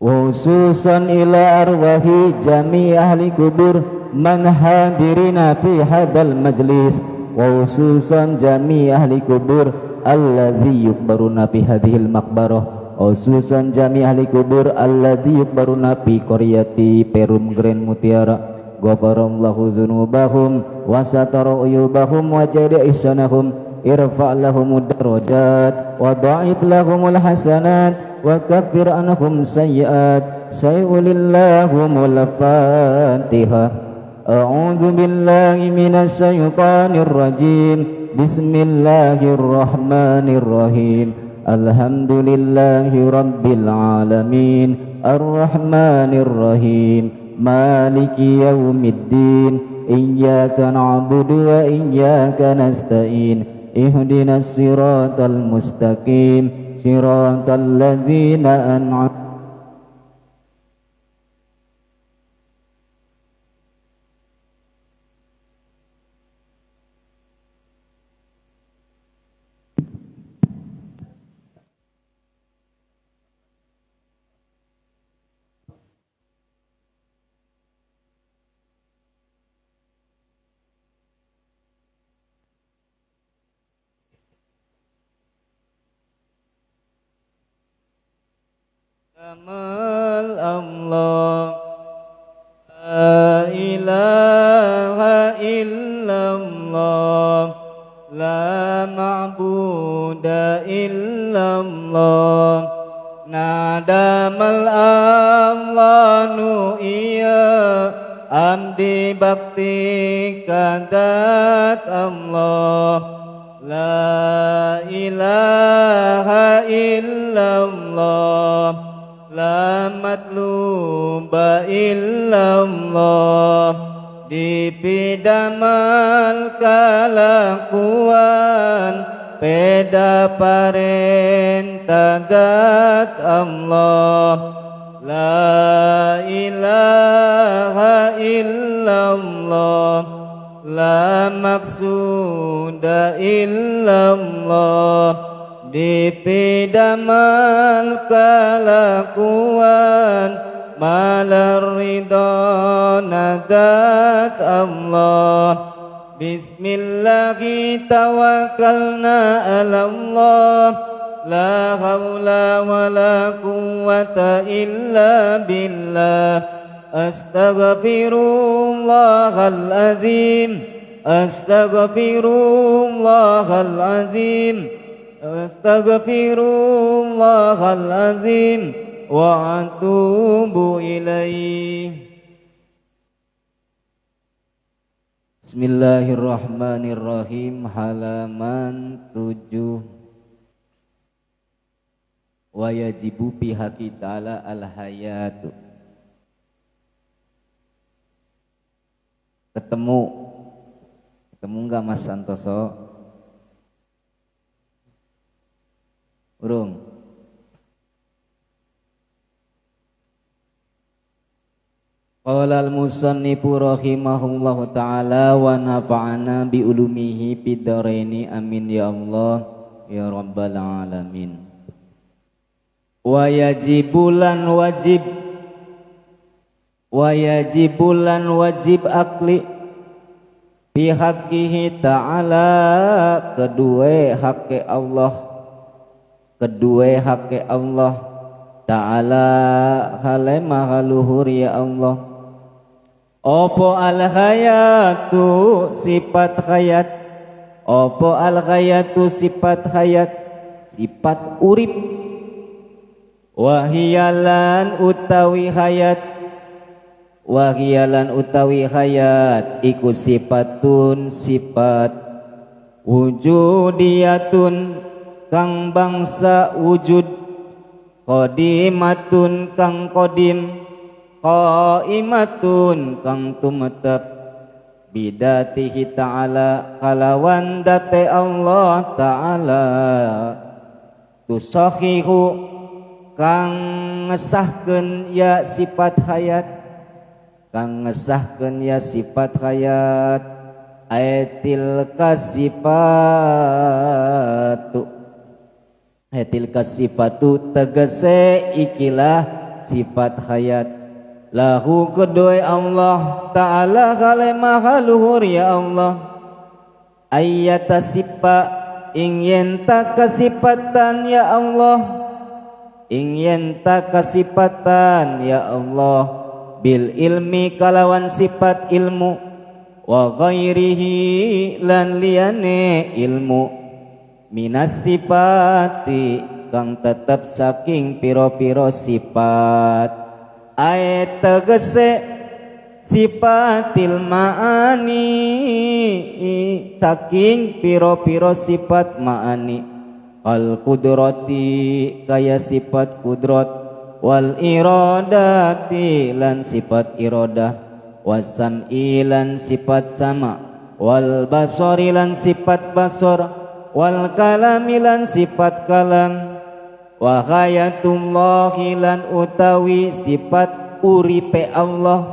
khususan ila arwahi jami ahli kubur man hadirina fi hadal majlis, wa khususan jami ahli kubur alladzi yukbaruna fi hadhil maqbarah, khususan jami ahli kubur alladzi yukbaruna fi qaryati Perum Grand Mutiara. Ghafarallahu dzunubahum wa satara uyubahum wa jada ihsanahum, irfa' lahumud darajat wa dha'if lahumul hasanat wa kaffir anhum sayyi'at. Sayyulillahumul Fatihah. A'udzu billahi minasy syaithanir rajim. Bismillahirrahmanirrahim. Alhamdulillahi rabbil alamin. Arrahmanir rahim. Maliki yaumiddin. Iyyaka na'budu wa iyyaka nasta'in. Ihdinas siratal mustaqim. Siratal ladzina an'amta Amal Allah. La ilaha illallah. La ma'buda illallah. Nadamal Allah nu'iyya amdi bakti kadat Allah. La ilaha illallah. La matluba illallah. Dipidamal kalakuan peda parentagat Allah. La ilaha illallah. La maksuda illallah. Dipidamal kalakuan malar ridha nadat Allah. Bismillahi tawakkalna ala Allah. La haula wa la quwwata illa billah. Astaghfirullahal azim. Astaghfirullahal azim. Astaghfirullahal azim wa atubu ilaih. Bismillahirrahmanirrahim. Halaman 7. Wa yajibu fi haqqi ta'ala al-hayatu. Ketemu enggak Mas Santoso? Urung. Qala al-musannifu rahimahullahu ta'ala wa nafa'ana bi ulumihi fid dharaini amin ya Allah ya rabbal alamin. Wa yajibulan wajib akli fi haqqihi ta'ala kedua hak Allah ta'ala hale mahaluhur ya Allah. Opo al hayatu sifat hayat, opo al hayatu sifat hayat, sifat urip. Wahiyalan utawi hayat iku sifatun sifat wujudiyatun kang bangsa wujud, qadimatun kang qadim, qaimatun kang tumetep, bidatihi ta'ala kalawan date Allah ta'ala, tusahihu kang ngesahkeun ya sifat hayat, kang ngesahkeun ya sifat hayat, ayatil kasifatu tegese ikilah sifat hayat, lahu kedua Allah ta'ala kale maha luhur ya Allah, ayyata sipa ingin tak kesifatan ya Allah, ingin tak kesifatan ya Allah, bil ilmi kalawan sifat ilmu, wa ghairihi lan liyane ilmu, minas sifati kang tetep saking piro-piro sifat, ayat tegese sifatil ma'ani saking piro-piro sifat ma'ani, al kudrati kaya sifat kudrat, wal iradati lan sifat iradah, wasam'i lan sifat sama, wal basari lan sifat basar, wal kalami lan sifat kalam, wa hayatullahi lan utawi sifat uripe Allah,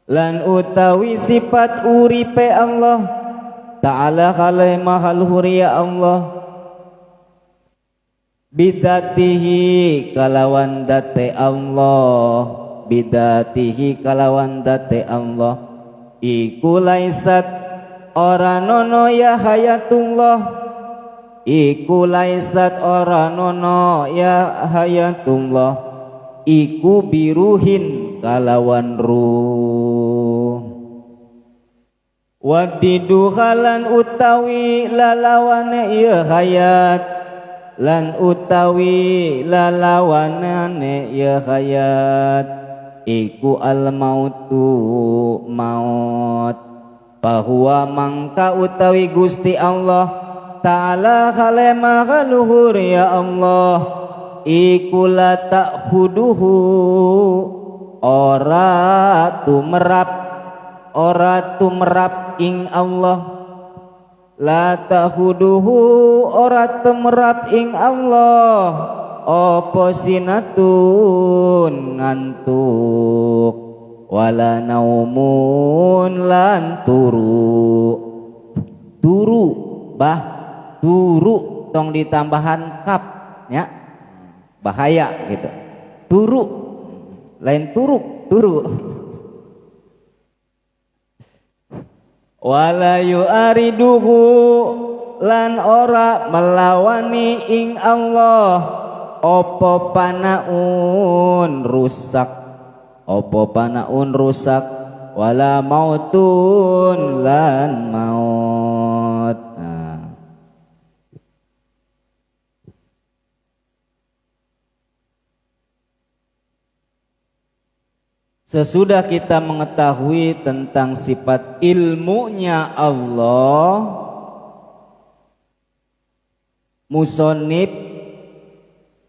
lan utawi sifat uripe Allah ta'ala khalai mahal huriya Allah, bidatihi kalawan date Allah, bidatihi kalawan date Allah, iku laisat ora nono ya hayatullah, iku laisat ora nono ya hayatullah, iku biruhin kalawan ruh, wadidu halan utawi lalawane ya hayat, lan utawi lalawanane ya hayat, iku al mautu maut, bahwa mangka utawi Gusti Allah ta'ala khale maha luhur ya Allah, iku la ta'khuduhu ora tumerap ing Allah, la ta'khuduhu ora tumerap ing Allah, apa sinatun ngantuk, wala naumun lan turu tong ditambahan kap ya, bahaya gitu, turu lain turu wala yu'ariduhu lan ora melawani ing Allah opo panaun rusak wala mautun lan maut. Sesudah kita mengetahui tentang sifat ilmunya Allah, musonib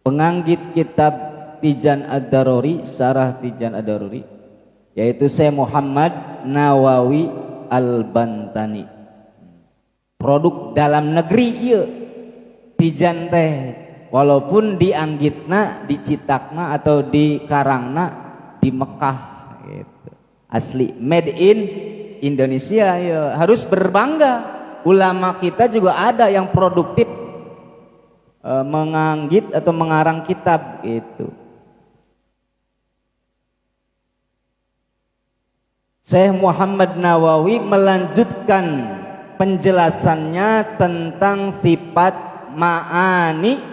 penganggit kitab Tijan Ad-Daruri, syarah Tijan Ad-Daruri, yaitu Syekh Muhammad Nawawi Al-Bantani. Produk dalam negeri ieu Tijan teh, walaupun dianggitna, dicitakna atau dikarangna di Mekah gitu. Asli made in Indonesia ya. Harus berbangga. Ulama kita juga ada yang produktif menganggit atau mengarang kitab gitu. Syekh Muhammad Nawawi melanjutkan penjelasannya tentang sifat ma'ani,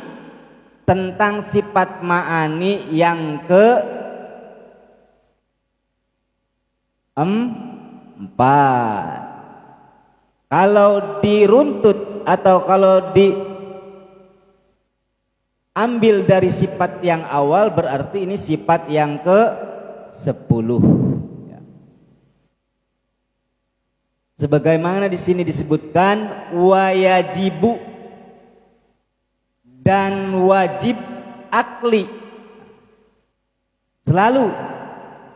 tentang sifat ma'ani yang keempat. Kalau diruntut atau kalau diambil dari sifat yang awal, berarti ini sifat yang ke-10. Sebagaimana di sini disebutkan wayajibu dan wajib akli. Selalu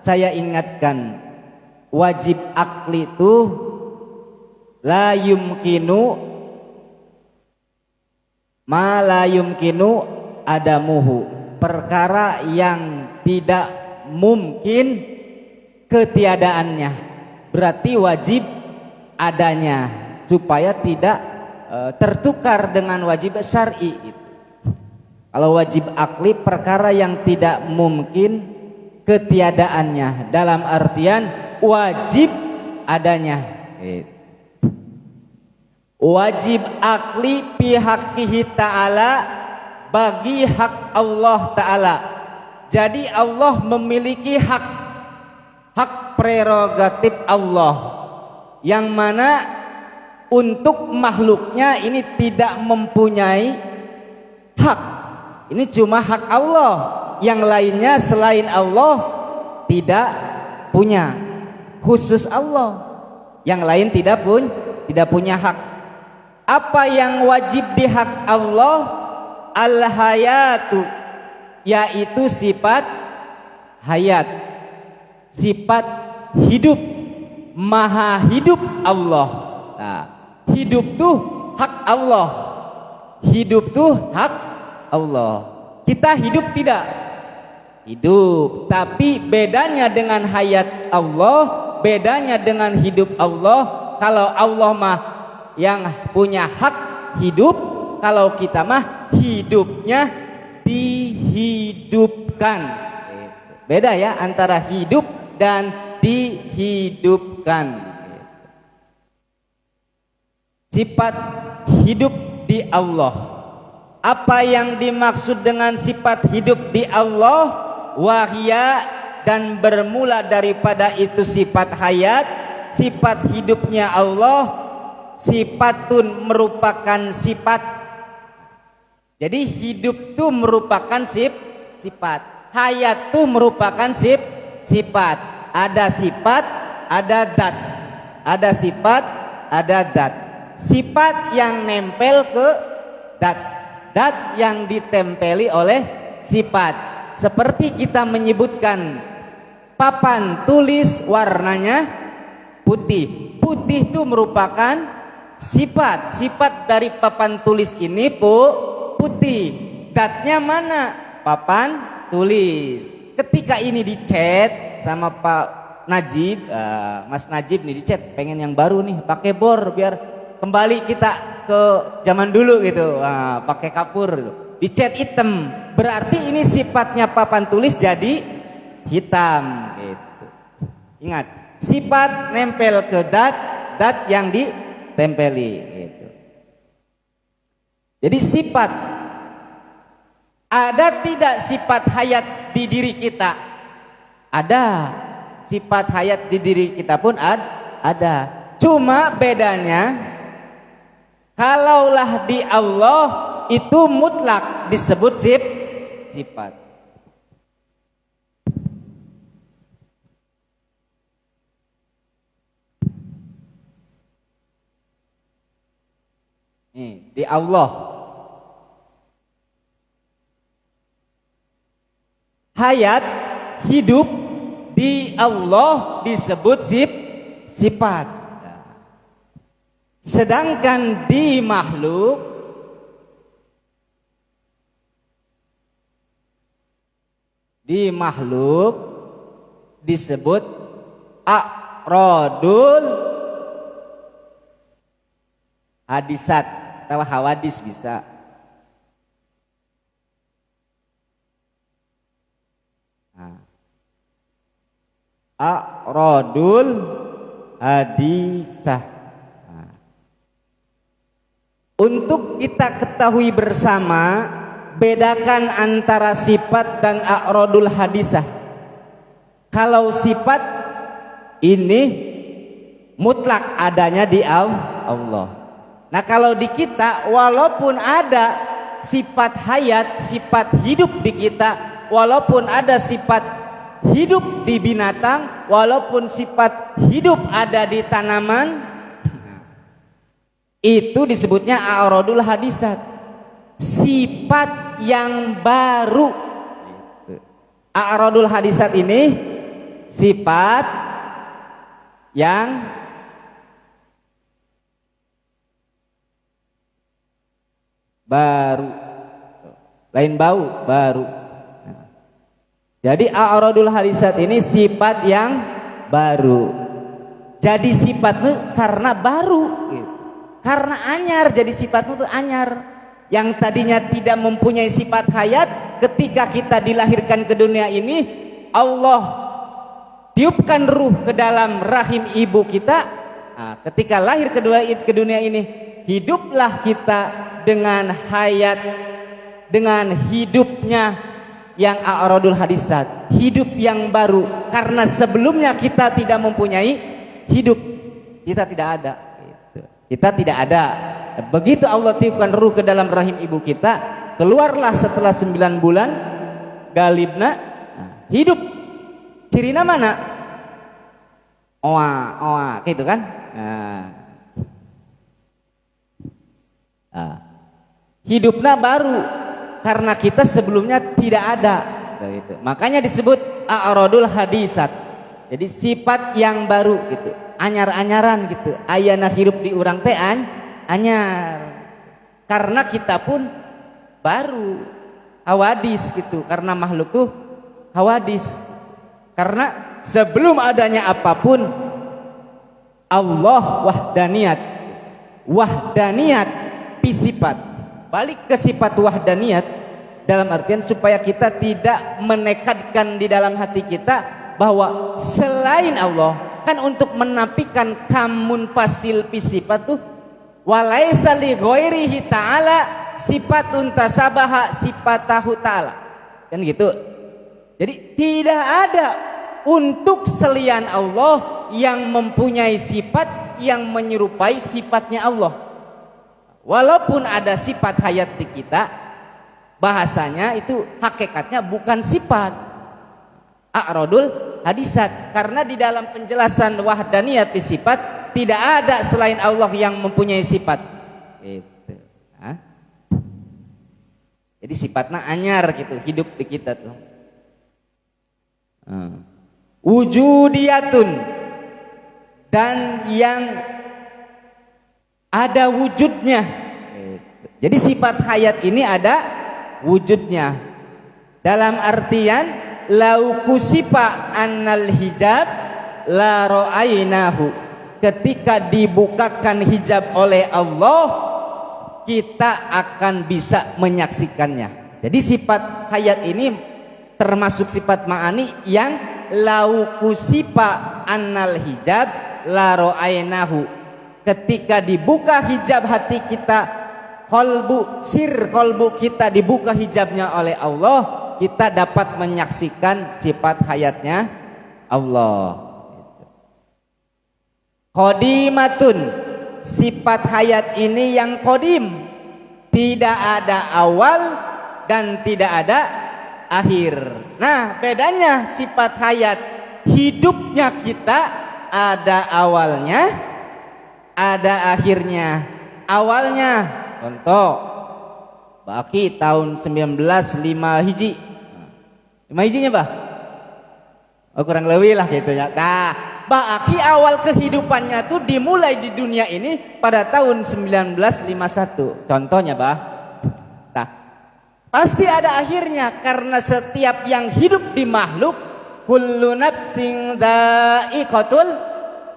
saya ingatkan, wajib akli itu la yumkinu ma la yumkinu adamuhu, perkara yang tidak mungkin ketiadaannya, berarti wajib adanya supaya tidak tertukar dengan wajib syar'i. Kalau wajib akli perkara yang tidak mungkin ketiadaannya, dalam artian wajib adanya. Wajib akli pihakkihi ta'ala, bagi hak Allah ta'ala. Jadi Allah memiliki hak prerogatif Allah, yang mana untuk makhluknya ini tidak mempunyai hak. Ini cuma hak Allah, yang lainnya selain Allah tidak punya. Khusus Allah, yang lain tidak punya hak. Apa yang wajib di hak Allah? Al-hayatu, yaitu sifat hayat, sifat hidup, maha hidup Allah. Nah, hidup tuh hak Allah, hidup tuh hak Allah. Kita hidup tidak? Hidup, tapi bedanya dengan hayat Allah, bedanya dengan hidup Allah. Kalau Allah mah yang punya hak hidup, kalau kita mah hidupnya dihidupkan. Beda ya antara hidup dan dihidupkan. Sifat hidup di Allah. Apa yang dimaksud dengan sifat hidup di Allah? Wahya, dan bermula daripada itu sifat hayat, sifat hidupnya Allah, sifatun merupakan sifat. Jadi hidup itu merupakan sifat, hayat itu merupakan sifat. Ada sifat, ada dat. Ada sifat, ada dat. Sifat yang nempel ke dat, dat yang ditempeli oleh sifat. Seperti kita menyebutkan papan tulis warnanya putih. Putih itu merupakan sifat. Sifat dari papan tulis ini putih. Datnya mana? Papan tulis. Ketika ini dicat sama Pak Najib, Mas Najib nih dicat, pengen yang baru nih, pakai bor biar kembali kita ke zaman dulu gitu. Pakai kapur gitu. Dicat hitam, berarti ini sifatnya papan tulis jadi hitam gitu. Ingat, sifat nempel ke dat, dat yang ditempeli gitu. Jadi sifat, ada tidak sifat hayat di diri kita? Ada. Sifat hayat di diri kita pun ada. Cuma bedanya, kalaulah di Allah itu mutlak disebut sifat. Nih, di Allah hayat, hidup di Allah disebut sifat. Sedangkan di makhluk disebut a'radul hadisat atau hawadis bisa. A'radul hadisah. Untuk kita ketahui bersama, bedakan antara sifat dan a'radul hadisah. Kalau sifat ini mutlak adanya di Allah. Nah kalau di kita, walaupun ada sifat hayat, sifat hidup di kita, walaupun ada sifat hidup di binatang, walaupun sifat hidup ada di tanaman, itu disebutnya a'radul hadisat, sifat yang baru. A'radul hadisat ini sifat yang baru, lain bau, baru. Jadi a'radul hadisat ini sifat yang baru. Jadi sifatnya karena baru gitu. Karena anyar, jadi sifatnya itu anyar. Yang tadinya tidak mempunyai sifat hayat, ketika kita dilahirkan ke dunia ini, Allah tiupkan ruh ke dalam rahim ibu kita. Nah, ketika lahir ke dunia ini, hiduplah kita dengan hayat, dengan hidupnya yang a'radul hadisat, hidup yang baru. Karena sebelumnya kita tidak mempunyai hidup, kita tidak ada. Kita tidak ada. Begitu Allah tiupkan ruh ke dalam rahim ibu kita, keluarlah setelah 9 bulan galibna, hidup. Cirina mana? Oa, gitu kan? Hidupnya baru karena kita sebelumnya tidak ada. Gitu. Makanya disebut a'radul hadisat. Jadi sifat yang baru gitu. Anyar-anyaran gitu. Ayana hirup di urang teh anyar. Karena kita pun baru hawadis gitu. Karena makhluk tuh hawadis. Karena sebelum adanya apapun, Allah wahdaniyat sifat. Balik ke sifat wahdaniyat dalam artian supaya kita tidak menekadkan di dalam hati kita bahwa selain Allah. Kan untuk menafikan kamun pasil sifat tuh walaisa li ghairihi ta'ala sifatun tasabaha sifatahu ta'ala. Kan gitu. Jadi tidak ada untuk selain Allah yang mempunyai sifat yang menyerupai sifatnya Allah. Walaupun ada sifat hayat di kita, bahasanya itu hakikatnya bukan sifat. A'radul hadisat, karena di dalam penjelasan wahdaniyat sifat tidak ada selain Allah yang mempunyai sifat. Gitu. Jadi sifatnya anyar gitu, hidup di kita tuh. Wujudiyatun, dan yang ada wujudnya. Jadi sifat hayat ini ada wujudnya. Dalam artian lau kusifa annal hijab la ra'ainahu, ketika dibukakan hijab oleh Allah kita akan bisa menyaksikannya. Jadi sifat hayat ini termasuk sifat ma'ani yang lau kusifa annal hijab la ra'ainahu, ketika dibuka hijab hati kita, kolbu kita dibuka hijabnya oleh Allah, kita dapat menyaksikan sifat hayatnya Allah. Qadimatun, sifat hayat ini yang qadim, tidak ada awal dan tidak ada akhir. Nah, bedanya sifat hayat, hidupnya kita ada awalnya, ada akhirnya. Awalnya, contoh, Baki tahun 1905 hiji. 5 hijinya bah? Oh, kurang lebih lah gitu ya. Nah, Baki awal kehidupannya tuh dimulai di dunia ini pada tahun 1951. Contohnya bah. Nah, pasti ada akhirnya karena setiap yang hidup di makhluk, kullu nafsin dha'iqatul,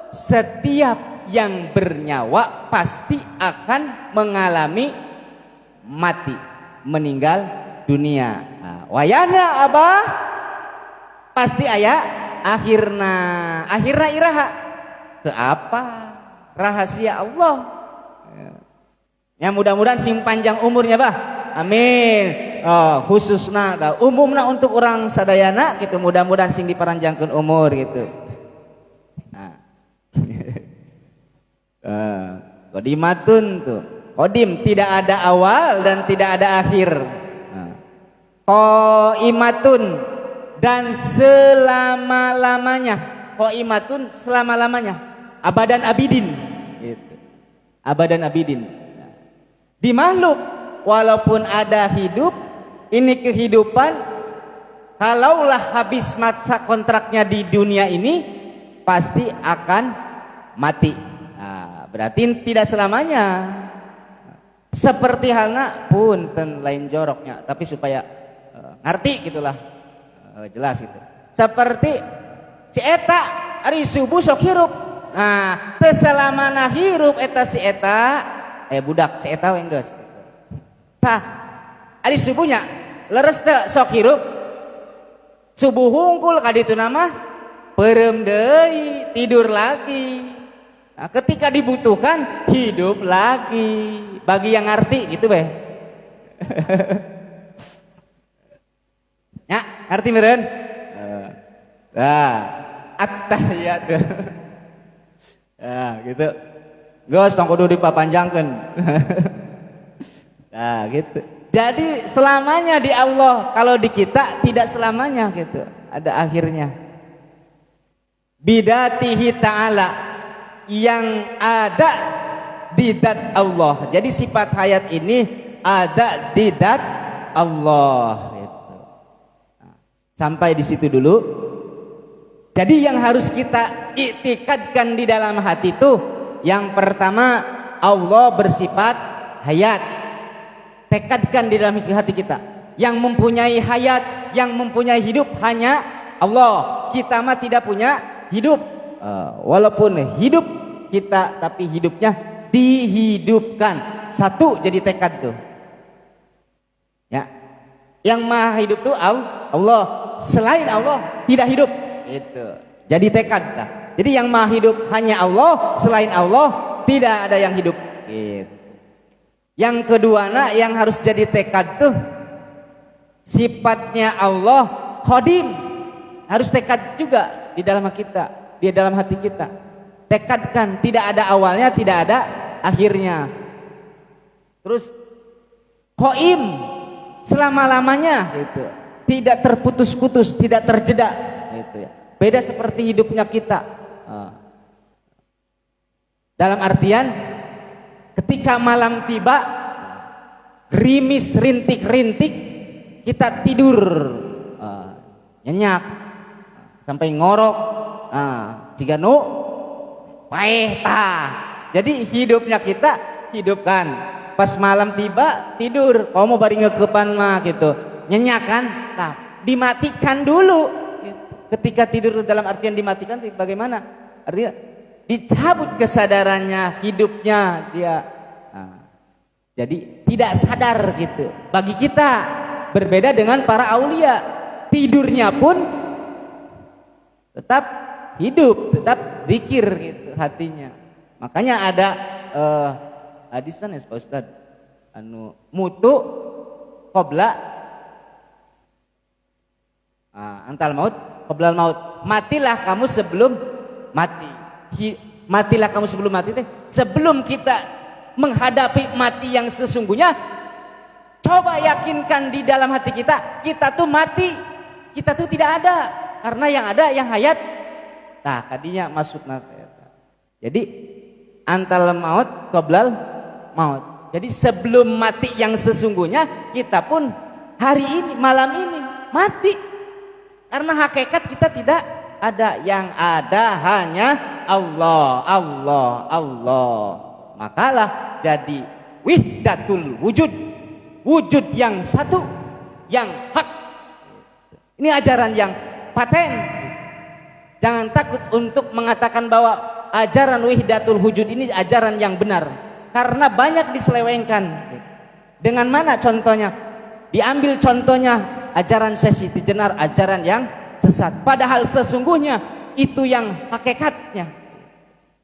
setiap yang bernyawa pasti akan mengalami mati, meninggal dunia. Nah, wayana abah pasti aya akhirna iraha ke apa rahasia Allah ya, mudah-mudahan sing panjang umurnya bah, amin. Khususna umumna untuk orang sadayana gitu, mudah-mudahan sing diparanjangkeun umur gitu. Qadimatun tuh, qadim tidak ada awal dan tidak ada akhir. Qaimatun, dan selama-lamanya. Qaimatun, selama-lamanya. Abadan abidin gitu. Abadan abidin. Di makhluk walaupun ada hidup, ini kehidupan, kalaulah habis masa kontraknya di dunia ini pasti akan mati. Nah, berarti tidak selamanya. Seperti halnya punten lain joroknya, tapi supaya ngerti gitulah. Jelas gitu. Seperti si eta ari subuh sok hirup. Nah, teu salamana hirup eta si eta budak si eta we geus. Tah, ari subuhnya leres teu sok hirup. Subuh hungkul ka ditu mah peureum deui, tidur lagi. Nah, ketika dibutuhkan hidup lagi. Bagi yang ngerti gitu beh. Ya, ngerti meureun? Nah, at-tahiyat. Nah, gitu. Geus tong kudu dipapanjangkeun. Nah, gitu. Jadi selamanya di Allah, kalau di kita tidak selamanya gitu. Ada akhirnya. Bidatihi ta'ala, yang ada di zat Allah. Jadi sifat hayat ini ada di zat Allah. Sampai di situ dulu. Jadi yang harus kita iktikadkan di dalam hati itu, yang pertama Allah bersifat hayat. Tekadkan di dalam hati kita. Yang mempunyai hayat, yang mempunyai hidup hanya Allah. Kita mah tidak punya hidup. Walaupun hidup kita, tapi hidupnya dihidupkan. Satu jadi tekad tuh. Ya. Yang maha hidup tuh Allah. Selain Allah tidak hidup. Itu. Jadi tekad. Jadi yang maha hidup hanya Allah, selain Allah tidak ada yang hidup. Gitu. Yang kedua yang harus jadi tekad tuh sifatnya Allah qadim. Harus tekad juga di dalam kita, di dalam hati kita. Tekadkan tidak ada awalnya, tidak ada akhirnya. Terus qaim selama-lamanya gitu. Tidak terputus-putus, tidak terjeda gitu ya. Beda seperti hidupnya kita. Dalam artian ketika malam tiba, gerimis rintik-rintik, kita tidur nyenyak sampai ngorok. Jika nu paeh tah. Jadi hidupnya kita hidupkan. Pas malam tiba tidur, kamu bari ngeukepan mah gitu. Nyenyak kan? Nah, dimatikan dulu. Ketika tidur dalam artian dimatikan bagaimana? Artinya dicabut kesadarannya, hidupnya dia. Jadi tidak sadar gitu. Bagi kita berbeda dengan para aulia, tidurnya pun tetap hidup, tetap zikir gitu hatinya. Makanya ada hadisan ya Pak Ustad, anu mutu qabla antal maut qoblal maut. Matilah kamu sebelum mati. Matilah kamu sebelum mati teh. Sebelum kita menghadapi mati yang sesungguhnya, coba yakinkan di dalam hati kita, kita tuh mati, kita tuh tidak ada. Karena yang ada yang hayat. Nah, kadinya masuk nanti. Jadi antal maut qoblal maut. Jadi sebelum mati yang sesungguhnya, kita pun hari ini, malam ini mati. Karena hakikat kita tidak ada, yang ada hanya Allah, Allah, Allah. Makalah jadi wihdatul wujud, wujud yang satu, yang hak. Ini ajaran yang paten. Jangan takut untuk mengatakan bahwa ajaran wihdatul wujud ini ajaran yang benar, karena banyak diselewengkan. Dengan mana contohnya? Diambil contohnya ajaran Sesi Jenar, ajaran yang sesat. Padahal sesungguhnya itu yang hakikatnya.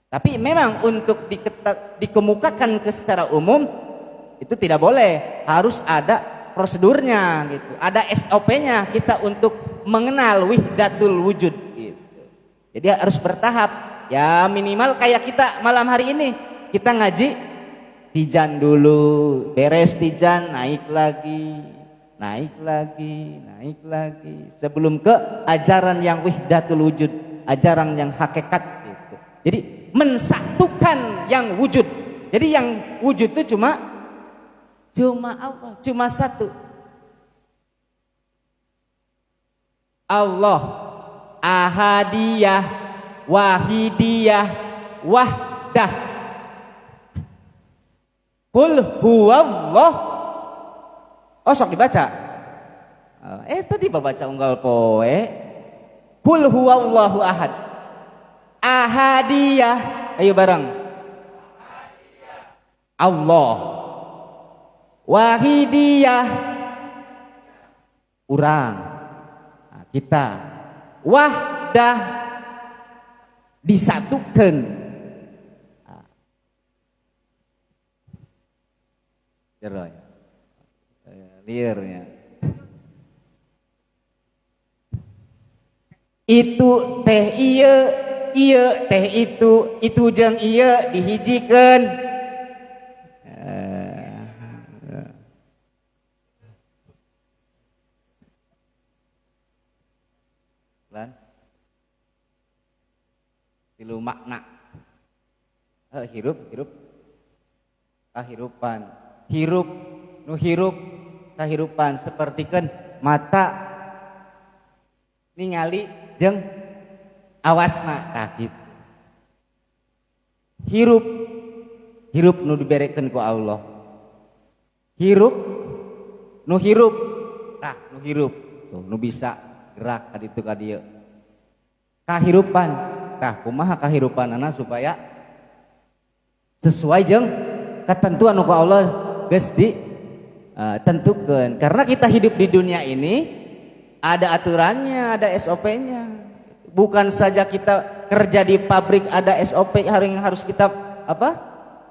Tapi memang untuk dikemukakan ke secara umum itu tidak boleh, harus ada prosedurnya gitu. Ada SOP-nya kita untuk mengenal wihdatul wujud gitu. Jadi harus bertahap. Ya minimal kayak kita malam hari ini, kita ngaji tijan dulu, beres tijan naik lagi, naik lagi, naik lagi, sebelum ke ajaran yang wihdatul wujud, ajaran yang hakikat gitu. Jadi mensatukan yang wujud. Jadi yang wujud itu cuma Allah, cuma satu. Allah ahadiyah, wahidiyah, wahdah. Qul huwallah. Oh sok dibaca. Tadi baca unggal poe. Qul huwallahu ahad. Ahadiyah. Ayo bareng. Allah. Wahidiyah. Urang. Kita. Wahdah. Disatukan. Jeroy. Liarnya. Itu teh iya teh itu jeung iya dihijikeun. Lan. Tilu makna. Hirup. Kahirupan. Hirup nu hirup kahirupan sapertikeun mata ningali jeung awasna tah kitu. Hirup nu diberekeun ku Allah. Hirup nu hirup tah nu hirup tuh nu bisa gerak ka ditu ka dieu. Kahirupan tah kumaha kahirupanana supaya sesuai jeung ketentuan ku Allah geus ditentukan. Karena kita hidup di dunia ini ada aturannya, ada SOP-nya. Bukan saja kita kerja di pabrik ada SOP yang harus kita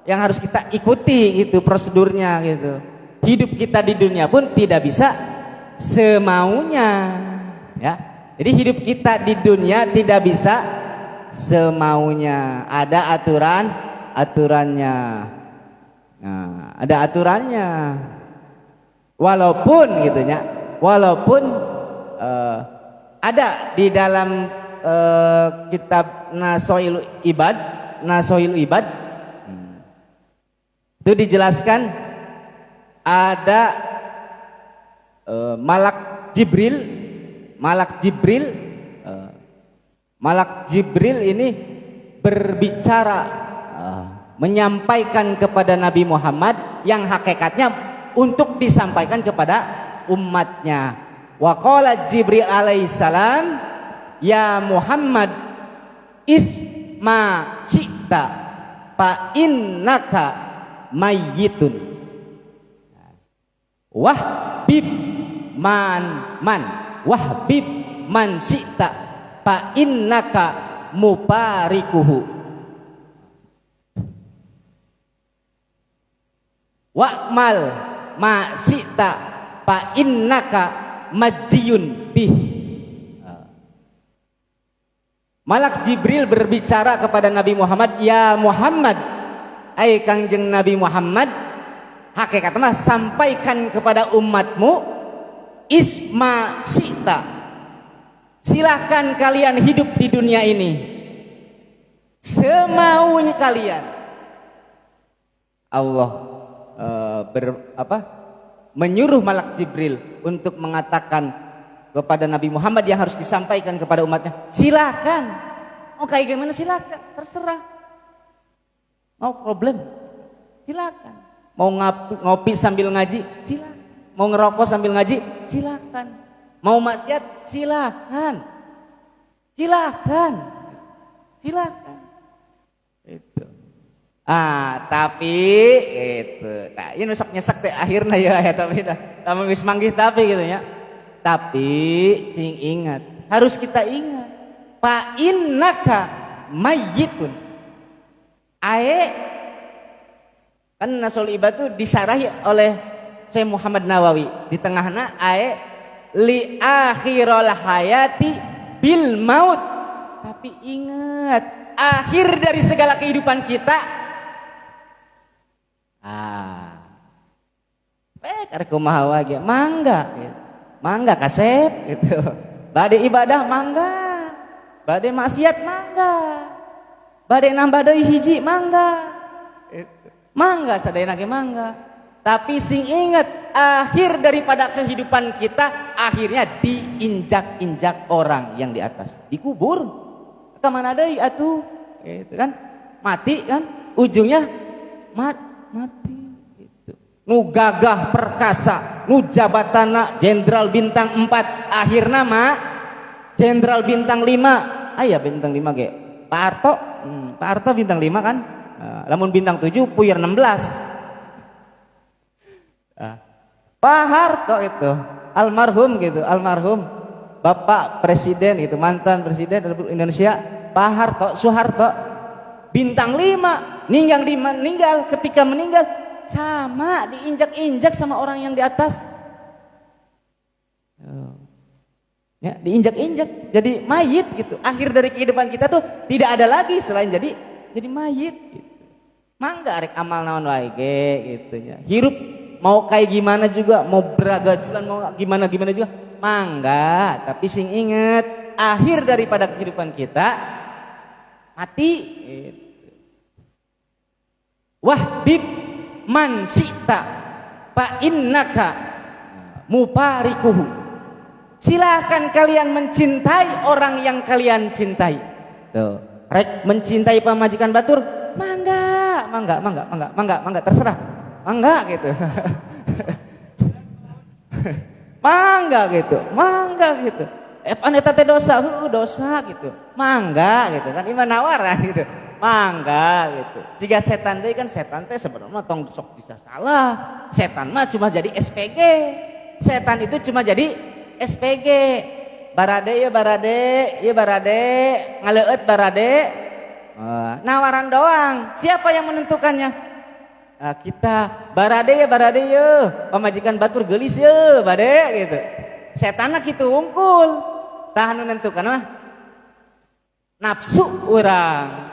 yang harus kita ikuti itu prosedurnya gitu. Hidup kita di dunia pun tidak bisa semaunya ya. Jadi hidup kita di dunia tidak bisa semaunya, ada aturannya. Nah, ada aturannya. Walaupun gitunya, walaupun ada di dalam kitab Nasoil Ibad itu dijelaskan ada Malak Jibril ini berbicara menyampaikan kepada Nabi Muhammad yang hakikatnya untuk disampaikan kepada umatnya. Wa qala Jibril alaihissalam, ya Muhammad isma syi'ta fa innaka mayyitun. Wahbib wahbib man syi'ta fa innaka mubarikuhu. wa'mal ma syi'ta fa innaka majiyun bih. Malak Jibril berbicara kepada Nabi Muhammad, ya Muhammad, ai Kangjeng Nabi Muhammad, hakikatnya sampaikan kepada umatmu, isma syi'ta, silahkan kalian hidup di dunia ini semaunya kalian. Allah menyuruh Malak Jibril untuk mengatakan kepada Nabi Muhammad yang harus disampaikan kepada umatnya, silakan mau kayak gimana silakan, terserah, mau problem silakan, mau ngopi sambil ngaji silakan, mau ngerokok sambil ngaji silakan, mau maksiat silakan, silakan itu. Tapi itu nah ini nyesek teh akhirnya ya tapi dah tamu wis manggih tapi gitu ya. Tapi sing ingat, harus kita ingat, fa innaka mayyitun. Kan Nasul Ibad itu disarahi oleh Syekh Muhammad Nawawi di tengahna li akhirul hayati bil maut. Tapi ingat, akhir dari segala kehidupan kita karek kumaha wae mangga gitu. Mangga kasep gitu. Bade ibadah mangga. Bade maksiat mangga. Bade nambah deui hiji mangga. Gitu. Mangga sadayana ge mangga. Tapi sing ingat, akhir daripada kehidupan kita akhirnya diinjak-injak orang yang di atas, dikubur. Ka mana deui atuh? Gitu kan. Mati kan ujungnya mati. Nu gagah perkasa, nu jabatana jenderal bintang 4, akhirna mah jenderal bintang 5. Aya bintang 5 ge. Pak Harto, Pak Harto bintang 5 kan? Lamun bintang 7 puyer 16. Pak Harto itu almarhum gitu, almarhum Bapak Presiden itu, mantan Presiden Republik Indonesia, Pak Harto, Soeharto bintang 5, meninggal ketika meninggal sama diinjak-injak sama orang yang di atas. Ya, diinjak-injak jadi mayit gitu. Akhir dari kehidupan kita tuh tidak ada lagi selain jadi mayit gitu. Mangga arek amal naon wae ge gitu ya. Hirup mau kayak gimana juga, mau beragajulan mau gimana juga mangga, tapi sing inget akhir daripada kehidupan kita mati gitu. Wahbib man syi'ta fa innaka muparikuhu. Silakan kalian mencintai orang yang kalian cintai. Tuh. Rek mencintai pamajikan batur, mangga terserah. Mangga gitu. Mangga gitu. Eta teh dosa gitu. Mangga gitu kan iman nawaran gitu. Mangga gitu. Jika setan kan setan teh sebenarnya tong sok bisa salah. Setan mah cuma jadi SPG. Setan itu cuma jadi SPG. Barade, ngaleueut barade. Nawaran doang. Siapa yang menentukannya? Kita barade ya. Pamajikan batur geulis ya, bade gitu. Setanna kitu wungkul. Tah anu nentukan mah nafsu urang.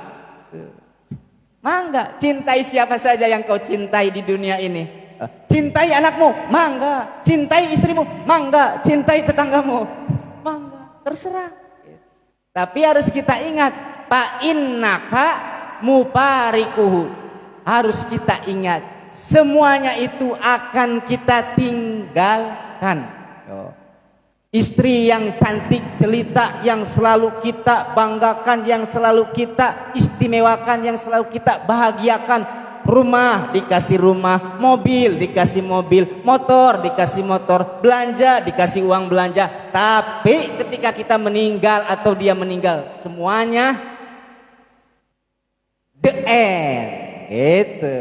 Mangga, cintai siapa saja yang kau cintai di dunia ini. Cintai anakmu, mangga. Cintai istrimu, mangga. Cintai tetanggamu, mangga. Terserah. Tapi harus kita ingat, fa innaka muparikuhu. Harus kita ingat, semuanya itu akan kita tinggalkan. Istri yang cantik jelita, yang selalu kita banggakan, yang selalu kita istimewakan, yang selalu kita bahagiakan. Rumah dikasih rumah, mobil dikasih mobil, motor dikasih motor, belanja dikasih uang belanja. Tapi ketika kita meninggal atau dia meninggal, semuanya the end gitu,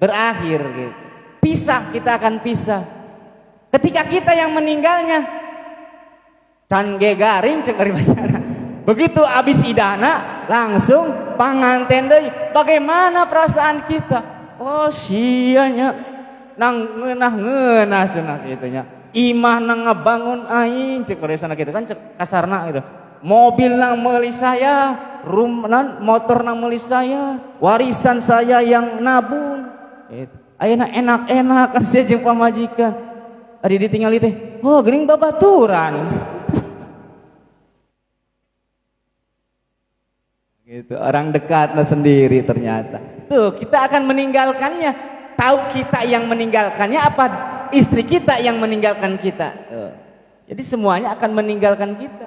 berakhir gitu. Pisah, kita akan pisah. Ketika kita yang meninggalnya can gegaring cek ari basana. Begitu abis idana langsung panganten deui. Bagaimana perasaan kita? Oh sianya nang ngeunah cenah kitu nya. Imah nang ngebangun aing cek beresana kitu kan cek kasarna gitu. Mobil nang meuli saya, motor nang meuli saya, warisan saya yang nabung. Ayeuna enak-enak kan sia jeung pamajikan. Ari ditingali teh, oh geuning babaturan. Gitu, orang dekatnya sendiri ternyata. Tuh, kita akan meninggalkannya. Tahu kita yang meninggalkannya apa istri kita yang meninggalkan kita. Tuh. Jadi semuanya akan meninggalkan kita.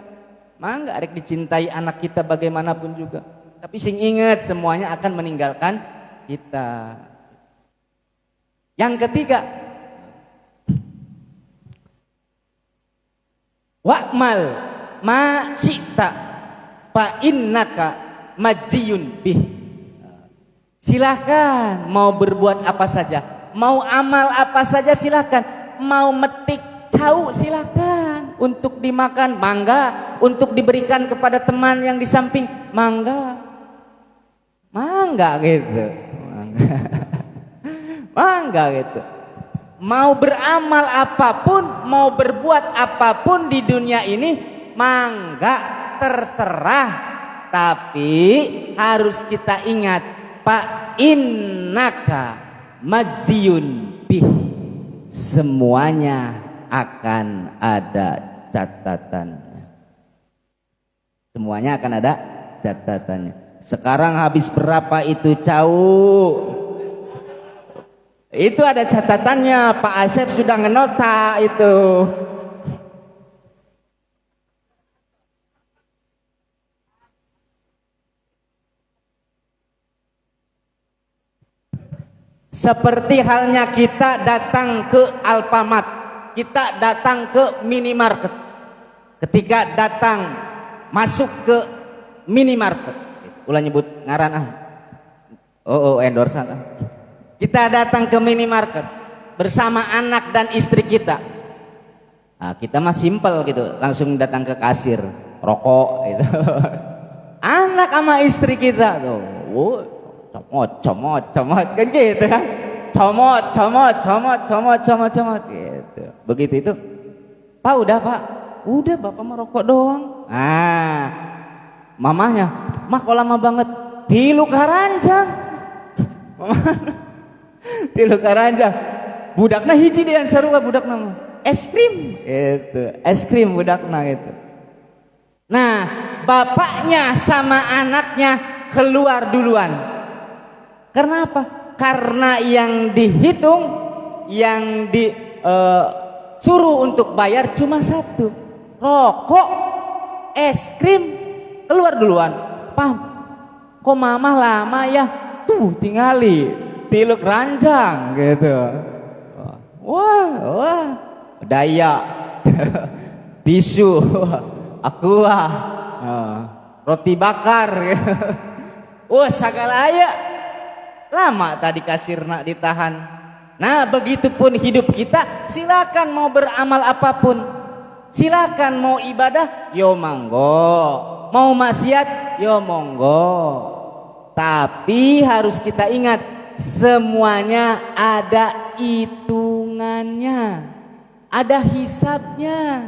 Mangga arek dicintai anak kita bagaimanapun juga. Tapi sing ingat semuanya akan meninggalkan kita. Yang ketiga, wa'mal ma syi'ta fa innaka majziyun bih. Silakan mau berbuat apa saja, mau amal apa saja silakan, mau metik cau silakan, untuk dimakan mangga, untuk diberikan kepada teman yang di samping mangga, mangga gitu, mangga gitu. Mau beramal apapun, mau berbuat apapun di dunia ini mangga, terserah, tapi harus kita ingat Pak innaka maziyun bih, semuanya akan ada catatannya. Semuanya akan ada catatannya. Sekarang habis berapa itu cau? Itu ada catatannya. Pak Asep sudah ngenota itu. Seperti halnya kita datang ke Alfamart, kita datang ke minimarket. Ketika datang masuk ke minimarket, ulah nyebut ngaran ah. Oh endorsan ah. Kita datang ke minimarket bersama anak dan istri kita. Nah, kita mah simpel gitu, langsung datang ke kasir, rokok gitu. Anak sama istri kita tuh, comot kan gitu kan. Comot gitu. Begitu itu. Pak udah pak, udah bapak mau rokok doang. Ah, mamahnya, mah kok lama banget, 3 karanjang. Tilu karanjang. Budakna hiji dean sarua budakna es krim gitu. Es krim budakna gitu. Nah, bapaknya sama anaknya keluar duluan. Karena apa? Karena yang dihitung, yang disuruh untuk bayar cuma satu. Rokok, es krim, keluar duluan. Paham? Kok mamah lama ya? Tuh tingali 3 keranjang gitu. Wah, daya, tisu, aqua, roti bakar. Wah, segala aya. Lama tadi kasirna ditahan. Nah, begitupun hidup kita. Silakan mau beramal apapun. Silakan mau ibadah, yo monggo. Mau maksiat, yo monggo. Tapi harus kita ingat, semuanya ada hitungannya, ada hisabnya.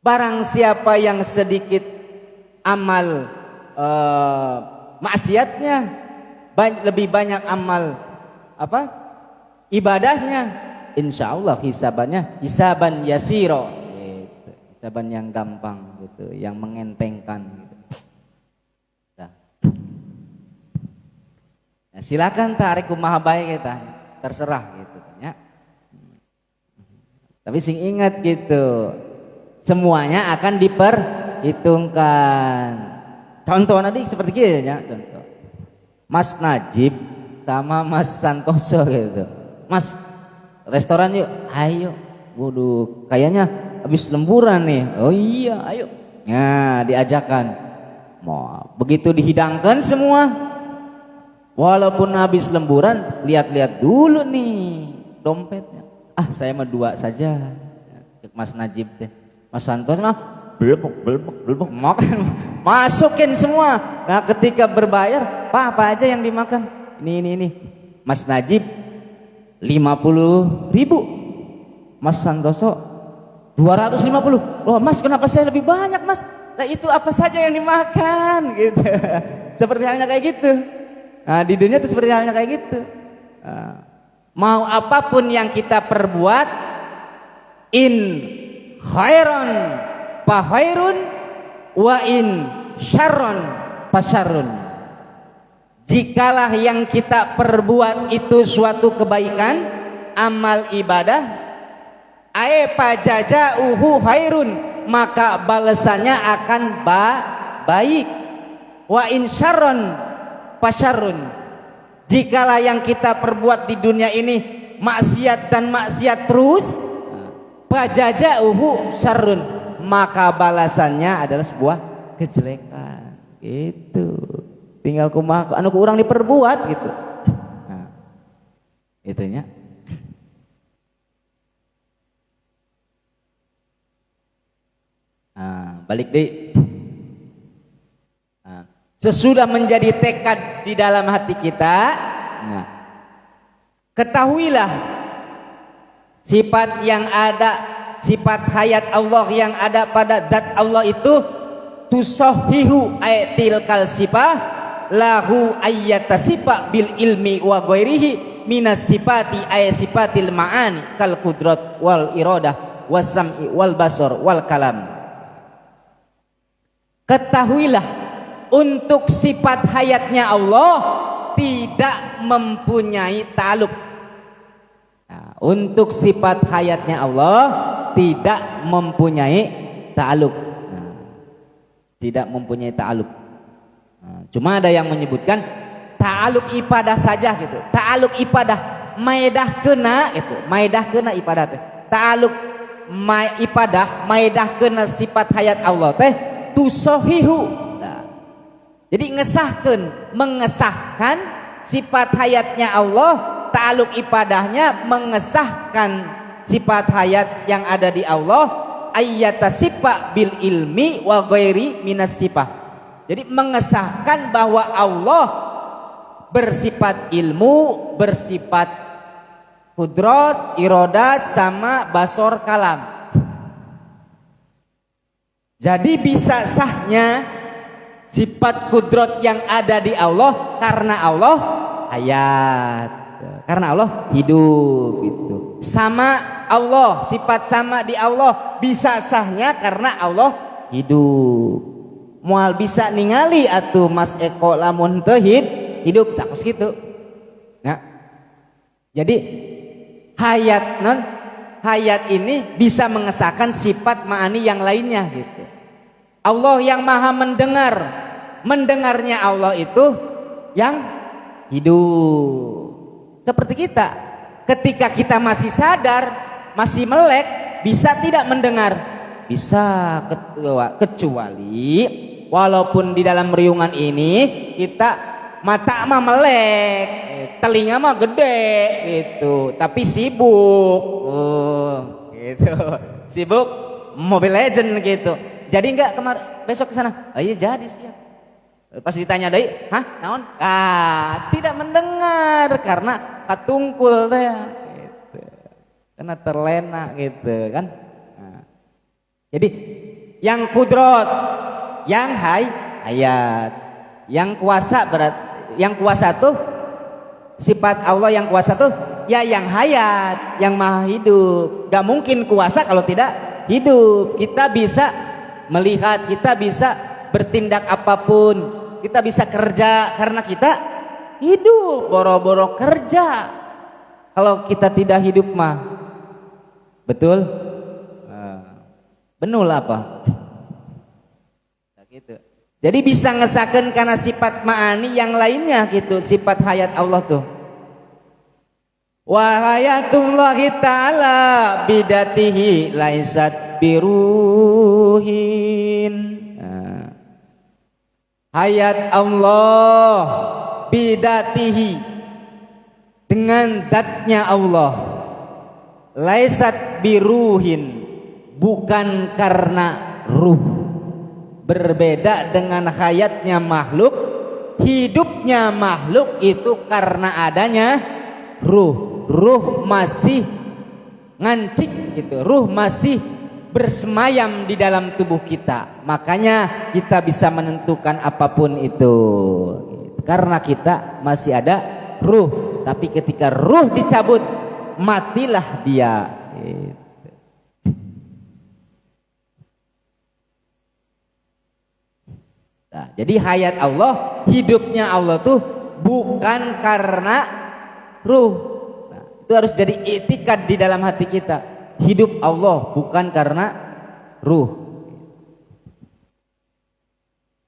Barang siapa yang sedikit amal maksiatnya, lebih banyak amal ibadahnya, insya Allah hisabannya hisaban yasiro, gitu. Hisaban yang gampang gitu, yang mengentengkan gitu. Nah, silakan tarik kumaha bae kita, terserah gitu ya. Tapi sing ingat gitu, semuanya akan diperhitungkan. Contoh nanti seperti gini ya, contoh. Mas Najib sama Mas Santoso gitu. Mas, restoran yuk. Ayo. Waduh, kayaknya habis lemburan nih. Oh iya, ayo. Nah, diajakan. Mau begitu dihidangkan semua. Walaupun habis lemburan, lihat-lihat dulu nih dompetnya. Ah, saya mah 2 saja. Mas Najib teh. Mas Santos mah belebek makan. Masukin semua. Nah, ketika berbayar, Pak apa aja yang dimakan? Ini. Mas Najib 50.000. Mas Santoso 250. Loh Mas, kenapa saya lebih banyak Mas? Nah itu apa saja yang dimakan gitu. Seperti halnya kayak gitu. Nah, di dunia itu seperti halnya kayak gitu. Mau apapun yang kita perbuat, in khairon fa khairun wa in syarron fa syarrun. Jikalah yang kita perbuat itu suatu kebaikan, amal ibadah, pajaja'uhu khairun, maka balasannya akan baik. Wa in syarron fasyarrun. Jikalah yang kita perbuat di dunia ini maksiat dan maksiat terus, pajaja'uhu syarrun, maka balasannya adalah sebuah kejelekan. Gitu. Tinggal kumaha anu ku urang diperbuat gitu. Nah, itunya. Balik deh. Sesudah menjadi tekad di dalam hati kita, ketahuilah sifat yang ada, sifat hayat Allah yang ada pada zat Allah itu tusahihu tilkal sifah lahu ayyatasifa bil ilmi wa ghairihi minas sifati sifatil ma'ani kal qudrat wal iradah was sam'i wal basar wal kalam. Ketahuilah untuk sifat hayatnya Allah tidak mempunyai ta'aluk. Nah, untuk sifat hayatnya Allah tidak mempunyai ta'aluk. Nah, tidak mempunyai ta'aluk. Nah, cuma ada yang menyebutkan ta'aluk ibadah saja gitu. Ta'aluk ibadah maedah kena itu, maedah kena ibadah teh. Ta'aluk ibadah maedah kena sifat hayat Allah teh tusahihu. Jadi mengesahkan sifat hayatnya Allah, ta'aluk ibadahnya mengesahkan sifat hayat yang ada di Allah, ayyatasifa bil ilmi wa ghairi minas sifah. Jadi mengesahkan bahwa Allah bersifat ilmu, bersifat kudrat, iradat sama basor kalam. Jadi bisa sahnya sifat kudrat yang ada di Allah karena Allah hayat, karena Allah hidup gitu. Sama Allah, sifat sama di Allah bisa sahnya karena Allah hidup. Moal bisa ningali atuh Mas Eko lamun teu hidup tak gitu. Nah, jadi hayat ini bisa mengesahkan sifat ma'ani yang lainnya gitu. Allah yang maha mendengar, mendengarnya Allah itu yang hidup. Seperti kita, ketika kita masih sadar, masih melek, bisa tidak mendengar? Bisa, kecuali walaupun di dalam riungan ini kita mata mah melek, telinga mah gede gitu, tapi sibuk, gitu, sibuk Mobile Legend gitu. Jadi enggak besok ke sana? Oh iya jadi siap. Pas ditanya deui, "Hah, naon?" Tidak mendengar karena katungkul teh gitu. Karena terlena gitu kan. Nah. Jadi yang kudrat, yang hayat, yang kuasa yang kuasa tuh sifat Allah yang kuasa tuh ya yang hayat, yang maha hidup. Gak mungkin kuasa kalau tidak hidup. Kita bisa melihat, kita bisa bertindak apapun, kita bisa kerja karena kita hidup, boro-boro kerja. Kalau kita tidak hidup mah, betul? Benul apa? Gitu. Jadi bisa ngesakeun karena sifat ma'ani yang lainnya gitu, sifat hayat Allah tuh. Wa hayatullahi ta'ala bidatihi laisat biruhin. Hayat Allah bidatihi dengan zatnya Allah, laisat biruhin, bukan karena ruh. Berbeda dengan hayatnya makhluk, hidupnya makhluk itu karena adanya ruh. ruh masih ngancik gitu, ruh masih bersemayam di dalam tubuh kita. Makanya kita bisa menentukan apapun itu karena kita masih ada ruh. Tapi ketika ruh dicabut, matilah dia. Nah, jadi hayat Allah, hidupnya Allah tuh bukan karena ruh. Nah, itu harus jadi i'tikad di dalam hati kita. Hidup Allah bukan karena ruh.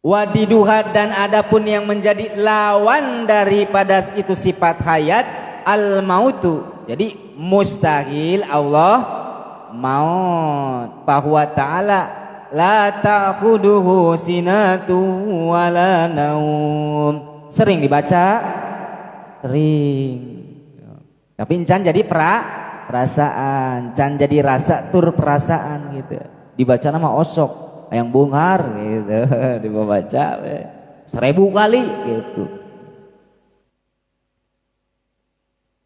Wadiduha, dan adapun yang menjadi lawan daripada itu sifat hayat, al-mautu. Jadi mustahil Allah maut. Bahwa ta'ala la ta'khuduhu sinatu wala naum. Sering dibaca? Sering. Tapi encan jadi perasaan, can jadi rasa tur perasaan gitu. Dibaca nama osok, yang bungar gitu, dibaca 1000 kali gitu.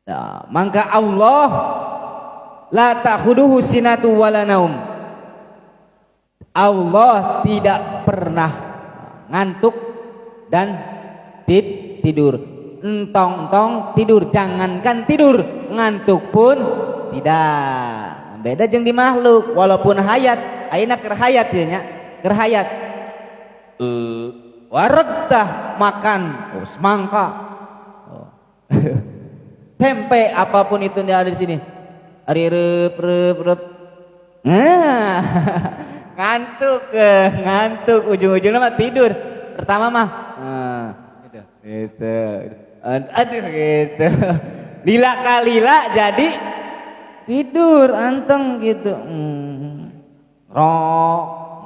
Nah, maka Allah la ta'khuduhu sinatu wala naum. Allah tidak pernah ngantuk dan tidur. Entong-tong tidur, jangankan tidur, ngantuk pun tidak. Beda jeung di makhluk, walaupun hayat, ayeuna keur hayat ya nya, keur hayat. Waraddah makan, semangka. Tempe apapun itu yang ada di sini. Ari rep. Nah, ngantuk ujung-ujungnya mah tidur. Pertama mah gitu. Aduh gitu. Lila jadi tidur anteng gitu.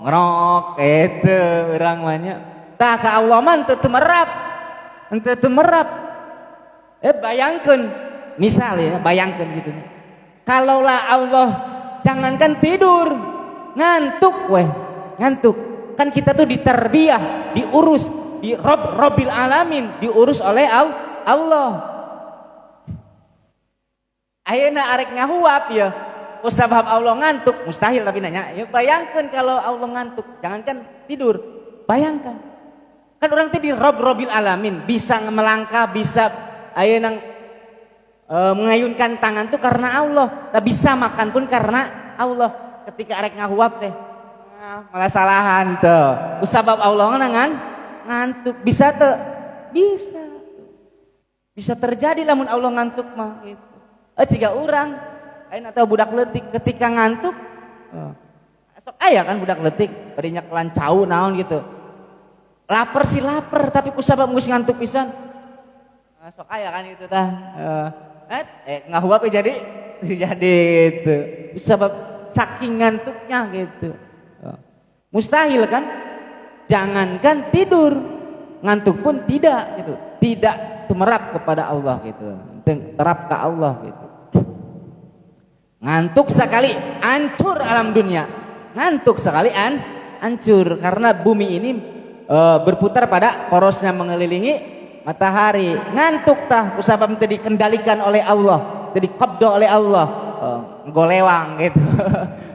Ngerok gitu urang mah nya. Tah ka Allah mah teu merap. Bayangkeun misalnya bayangkeun gitu. Kalaulah Allah jangankan tidur, ngantuk kan kita tuh ditarbiyah, diurus di Robbil Alamin, diurus oleh Allah. Ayeuna arek ngahuap ya, usabab Allah ngantuk, mustahil tapi nanya. Ya bayangkan kalau Allah ngantuk, jangankan tidur, bayangkan. Kan orang teh di Robbil Alamin, bisa melangkah, bisa ayeuna mengayunkan tangan tuh karena Allah, tak bisa makan pun karena Allah. Ketika arek ngahuap teh, malah salahan tuh, usabab Allah ngantuk, bisa tuh, bisa terjadi lamun Allah ngantuk mah gitu. Jika orang ayeuna atau budak leutik ketika ngantuk, sok aya kan budak leutik badinya kelancau naon gitu. Lapar sih lapar, tapi kusabab geus ngantuk pisan. Sok aya kan gitu tah. Ngahuap jadi itu. Kusabab saking ngantuknya gitu. Mustahil kan? Jangankan tidur, ngantuk pun tidak gitu. Tidak temerap kepada Allah gitu. Terap ke Allah gitu. Ngantuk sekali hancur alam dunia. Ngantuk sekali hancur karena bumi ini berputar pada porosnya mengelilingi matahari. Ngantuk tah kusabab teu dikendalikan oleh Allah, teu diqabdo oleh Allah. Golewang gitu.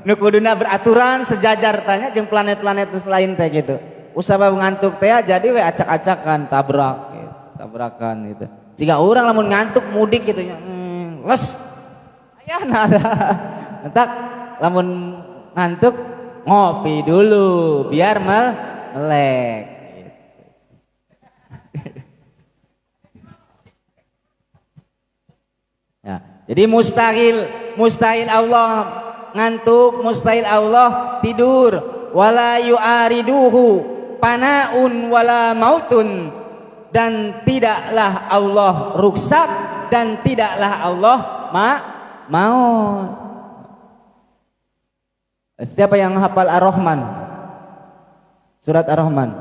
Nu kuduna beraturan sejajar tanya jeung planet-planet lain teh gitu. Usabab ngantuk teh jadi we acak-acakan, tabrakan gitu. Jika orang lamun ngantuk mudik gitu nya. Les. Ayana entak lamun ngantuk ngopi dulu biar melek gitu. Ya, jadi mustahil Allah ngantuk, mustahil Allah tidur. Wala yu'ariduhu panaun wala mautun, dan tidaklah Allah ruksak dan tidaklah Allah maut. Siapa yang hafal Ar-Rahman? Surat Ar-Rahman.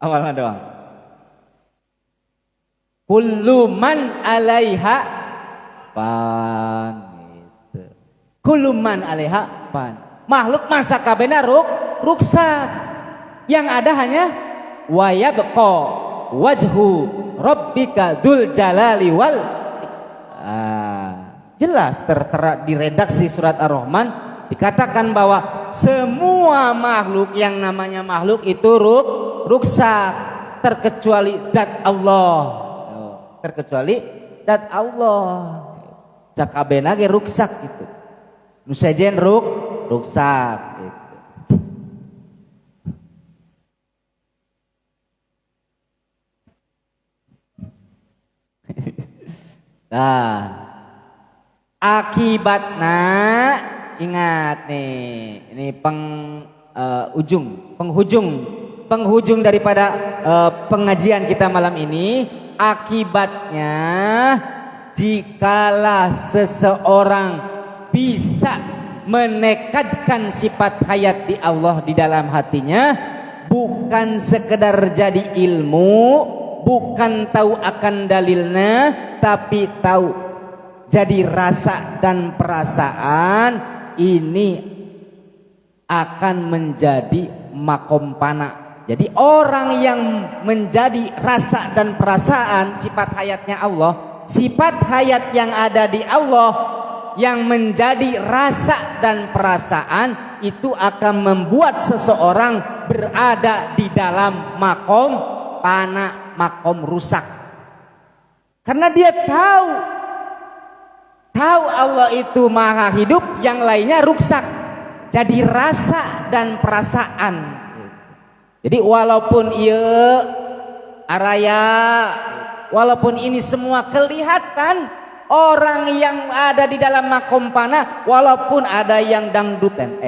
Awalnya doang. Kullu man 'alaiha fan gitu. Kullu man 'alaiha fan. Makhluk masa kabehna ruksak. Yang ada hanya wa yabqa wajhu rabbika dzul jalali wal Jelas tertera di redaksi surat Ar-Rahman dikatakan bahwa semua makhluk yang namanya makhluk itu ruksak terkecuali zat Allah. Terkecuali zat Allah. Sakabehna ge ruksak gitu. Nu sejen ruksak gitu. Nah, akibatnya ingat nih, ini penghujung daripada pengajian kita malam ini. Akibatnya jikalau seseorang bisa menekadkan sifat hayat di Allah di dalam hatinya, bukan sekedar jadi ilmu, bukan tahu akan dalilnya, tapi tahu jadi rasa dan perasaan, ini akan menjadi makom pana. Jadi orang yang menjadi rasa dan perasaan sifat hayatnya Allah, sifat hayat yang ada di Allah yang menjadi rasa dan perasaan, itu akan membuat seseorang berada di dalam makom pana, makom rusak. Karena dia tahu Allah itu maha hidup, yang lainnya rusak. Jadi rasa dan perasaan. Jadi walaupun walaupun ini semua kelihatan, orang yang ada di dalam makom pana, walaupun ada yang dangdutan,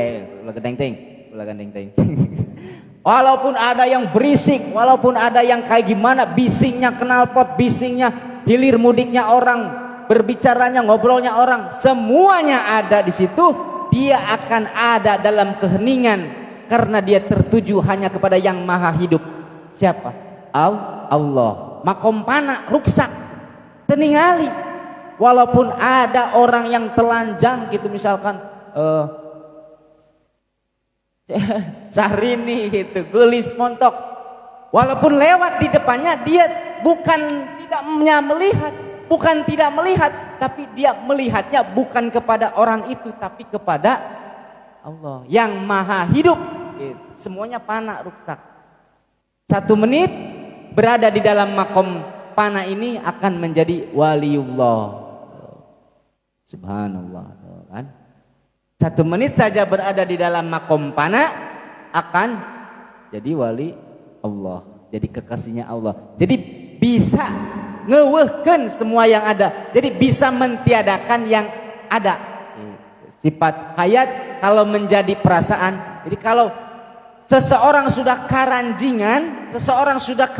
walaupun ada yang berisik, walaupun ada yang kayak gimana, bisingnya knalpot, bisingnya hilir mudiknya orang, berbicaranya, ngobrolnya orang, semuanya ada di situ, dia akan ada dalam keheningan. Karena dia tertuju hanya kepada yang maha hidup. Siapa? Allah. Makom pana ruksak, teningali. Walaupun ada orang yang telanjang gitu, misalkan Syahrini gitu, gelis montok, walaupun lewat di depannya, dia bukan tidak melihat, tapi dia melihatnya bukan kepada orang itu, tapi kepada Allah yang maha hidup. Semuanya pana ruksak. 1 menit berada di dalam makom pana ini akan menjadi waliullah. Subhanallah kan? 1 menit saja berada di dalam makom pana akan jadi wali Allah, jadi kekasihnya Allah. Jadi bisa ngeuweuhkeun semua yang ada. Jadi bisa mentiadakan yang ada. Sifat hayat kalau menjadi perasaan. Jadi kalau seseorang sudah karanjingan, seseorang sudah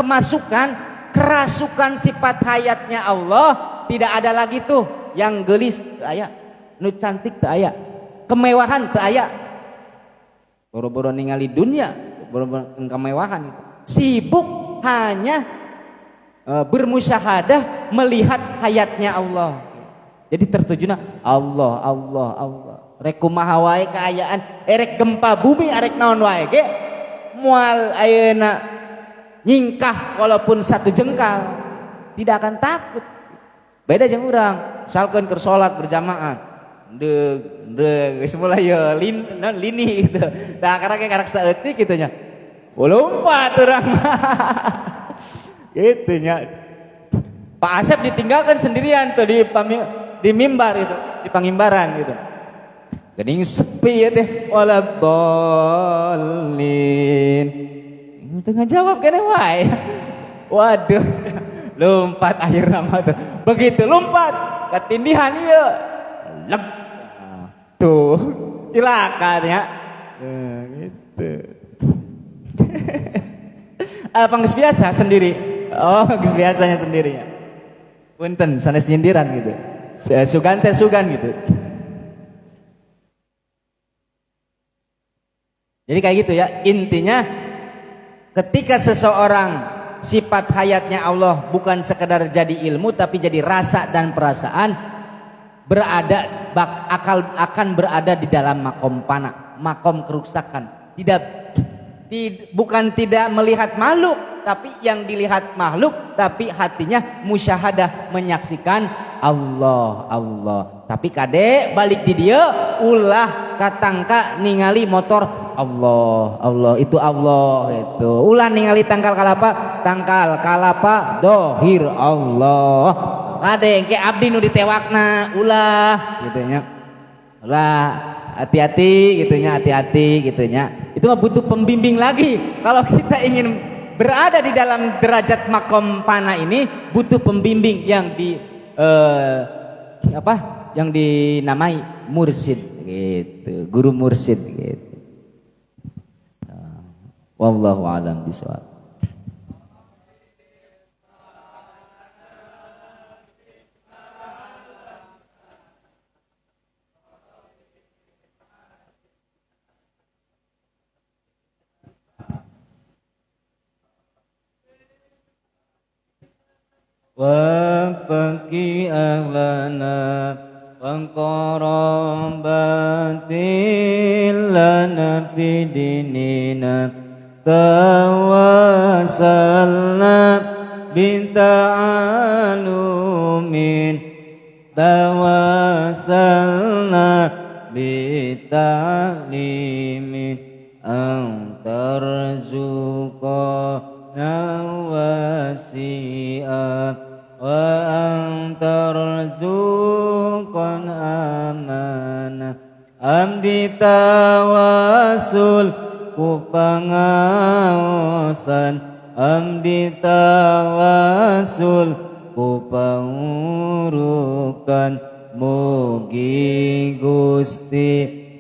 kerasukan sifat hayatnya Allah, tidak ada lagi tuh yang gelis teu aya, nu cantik teu aya, kemewahan teu aya. Boro-boro ningali dunia, boro-boro kemewahan itu. Sibuk hanya bermusyahadah melihat hayatnya Allah. Jadi tertujuna Allah. Rek kumaha wae kaayaan, rek gempa bumi, rek naon wae ge moal ayeuna nyingkah walaupun 1 jengkal, tidak akan takut. Beda jeung urang, misalkan keur salat berjamaah, deug geus mulai lini gitu. Tah karek saeutik kitu nya. Lompat urang. Gitu nya. Pak Asep ditinggalkan sendirian tuh di mimbar itu, di pangimbaran gitu. Gening sepi ya teh, waladhdallin. Tengah jawab kene wae. Waduh, lompat akhirna mah tuh. Begitu lompat ketindihan ieu. Leg. Tuh, silakan ya. Gitu. Apa geus biasa sendiri? Oh, geus biasanya sendiri ya. Punten sanes nyindiran gitu. Sugan gitu. Jadi kayak gitu ya, intinya ketika seseorang sifat hayatnya Allah bukan sekedar jadi ilmu, tapi jadi rasa dan perasaan, akan berada di dalam makom pana, makom kerusakan. Bukan tidak melihat makhluk, tapi yang dilihat makhluk, tapi hatinya musyahadah menyaksikan Allah Allah. Tapi kade balik di dia ulah katangka ningali motor Allah Allah itu Allah itu. Ulah ningali tangkal kalapa dohir Allah. Kade ke abdi nu ditewakna ulah gitu nya. Ulah hati-hati gitunya, hati-hati gitunya. Itu mah butuh pembimbing lagi. Kalau kita ingin berada di dalam derajat makom pana ini butuh pembimbing yang yang dinamai mursyid gitu, guru mursyid gitu. Wallahu a'lam bishawab. Wabaki ahlana Wangkarabatil lana bidinina Tawasalna Binta'alumin Tawasalna Bita'limin Antarzuqana wasi'ab wa antarzuqan amanah amdi tawasul ku pangaosan amdi tawasul ku pangurukan mugi Gusti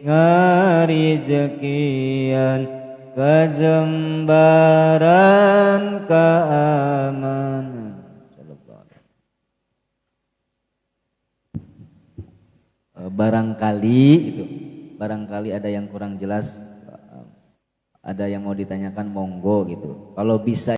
ngarizekian kajembaran keamanan. Barangkali ada yang kurang jelas, ada yang mau ditanyakan monggo gitu. Kalau bisa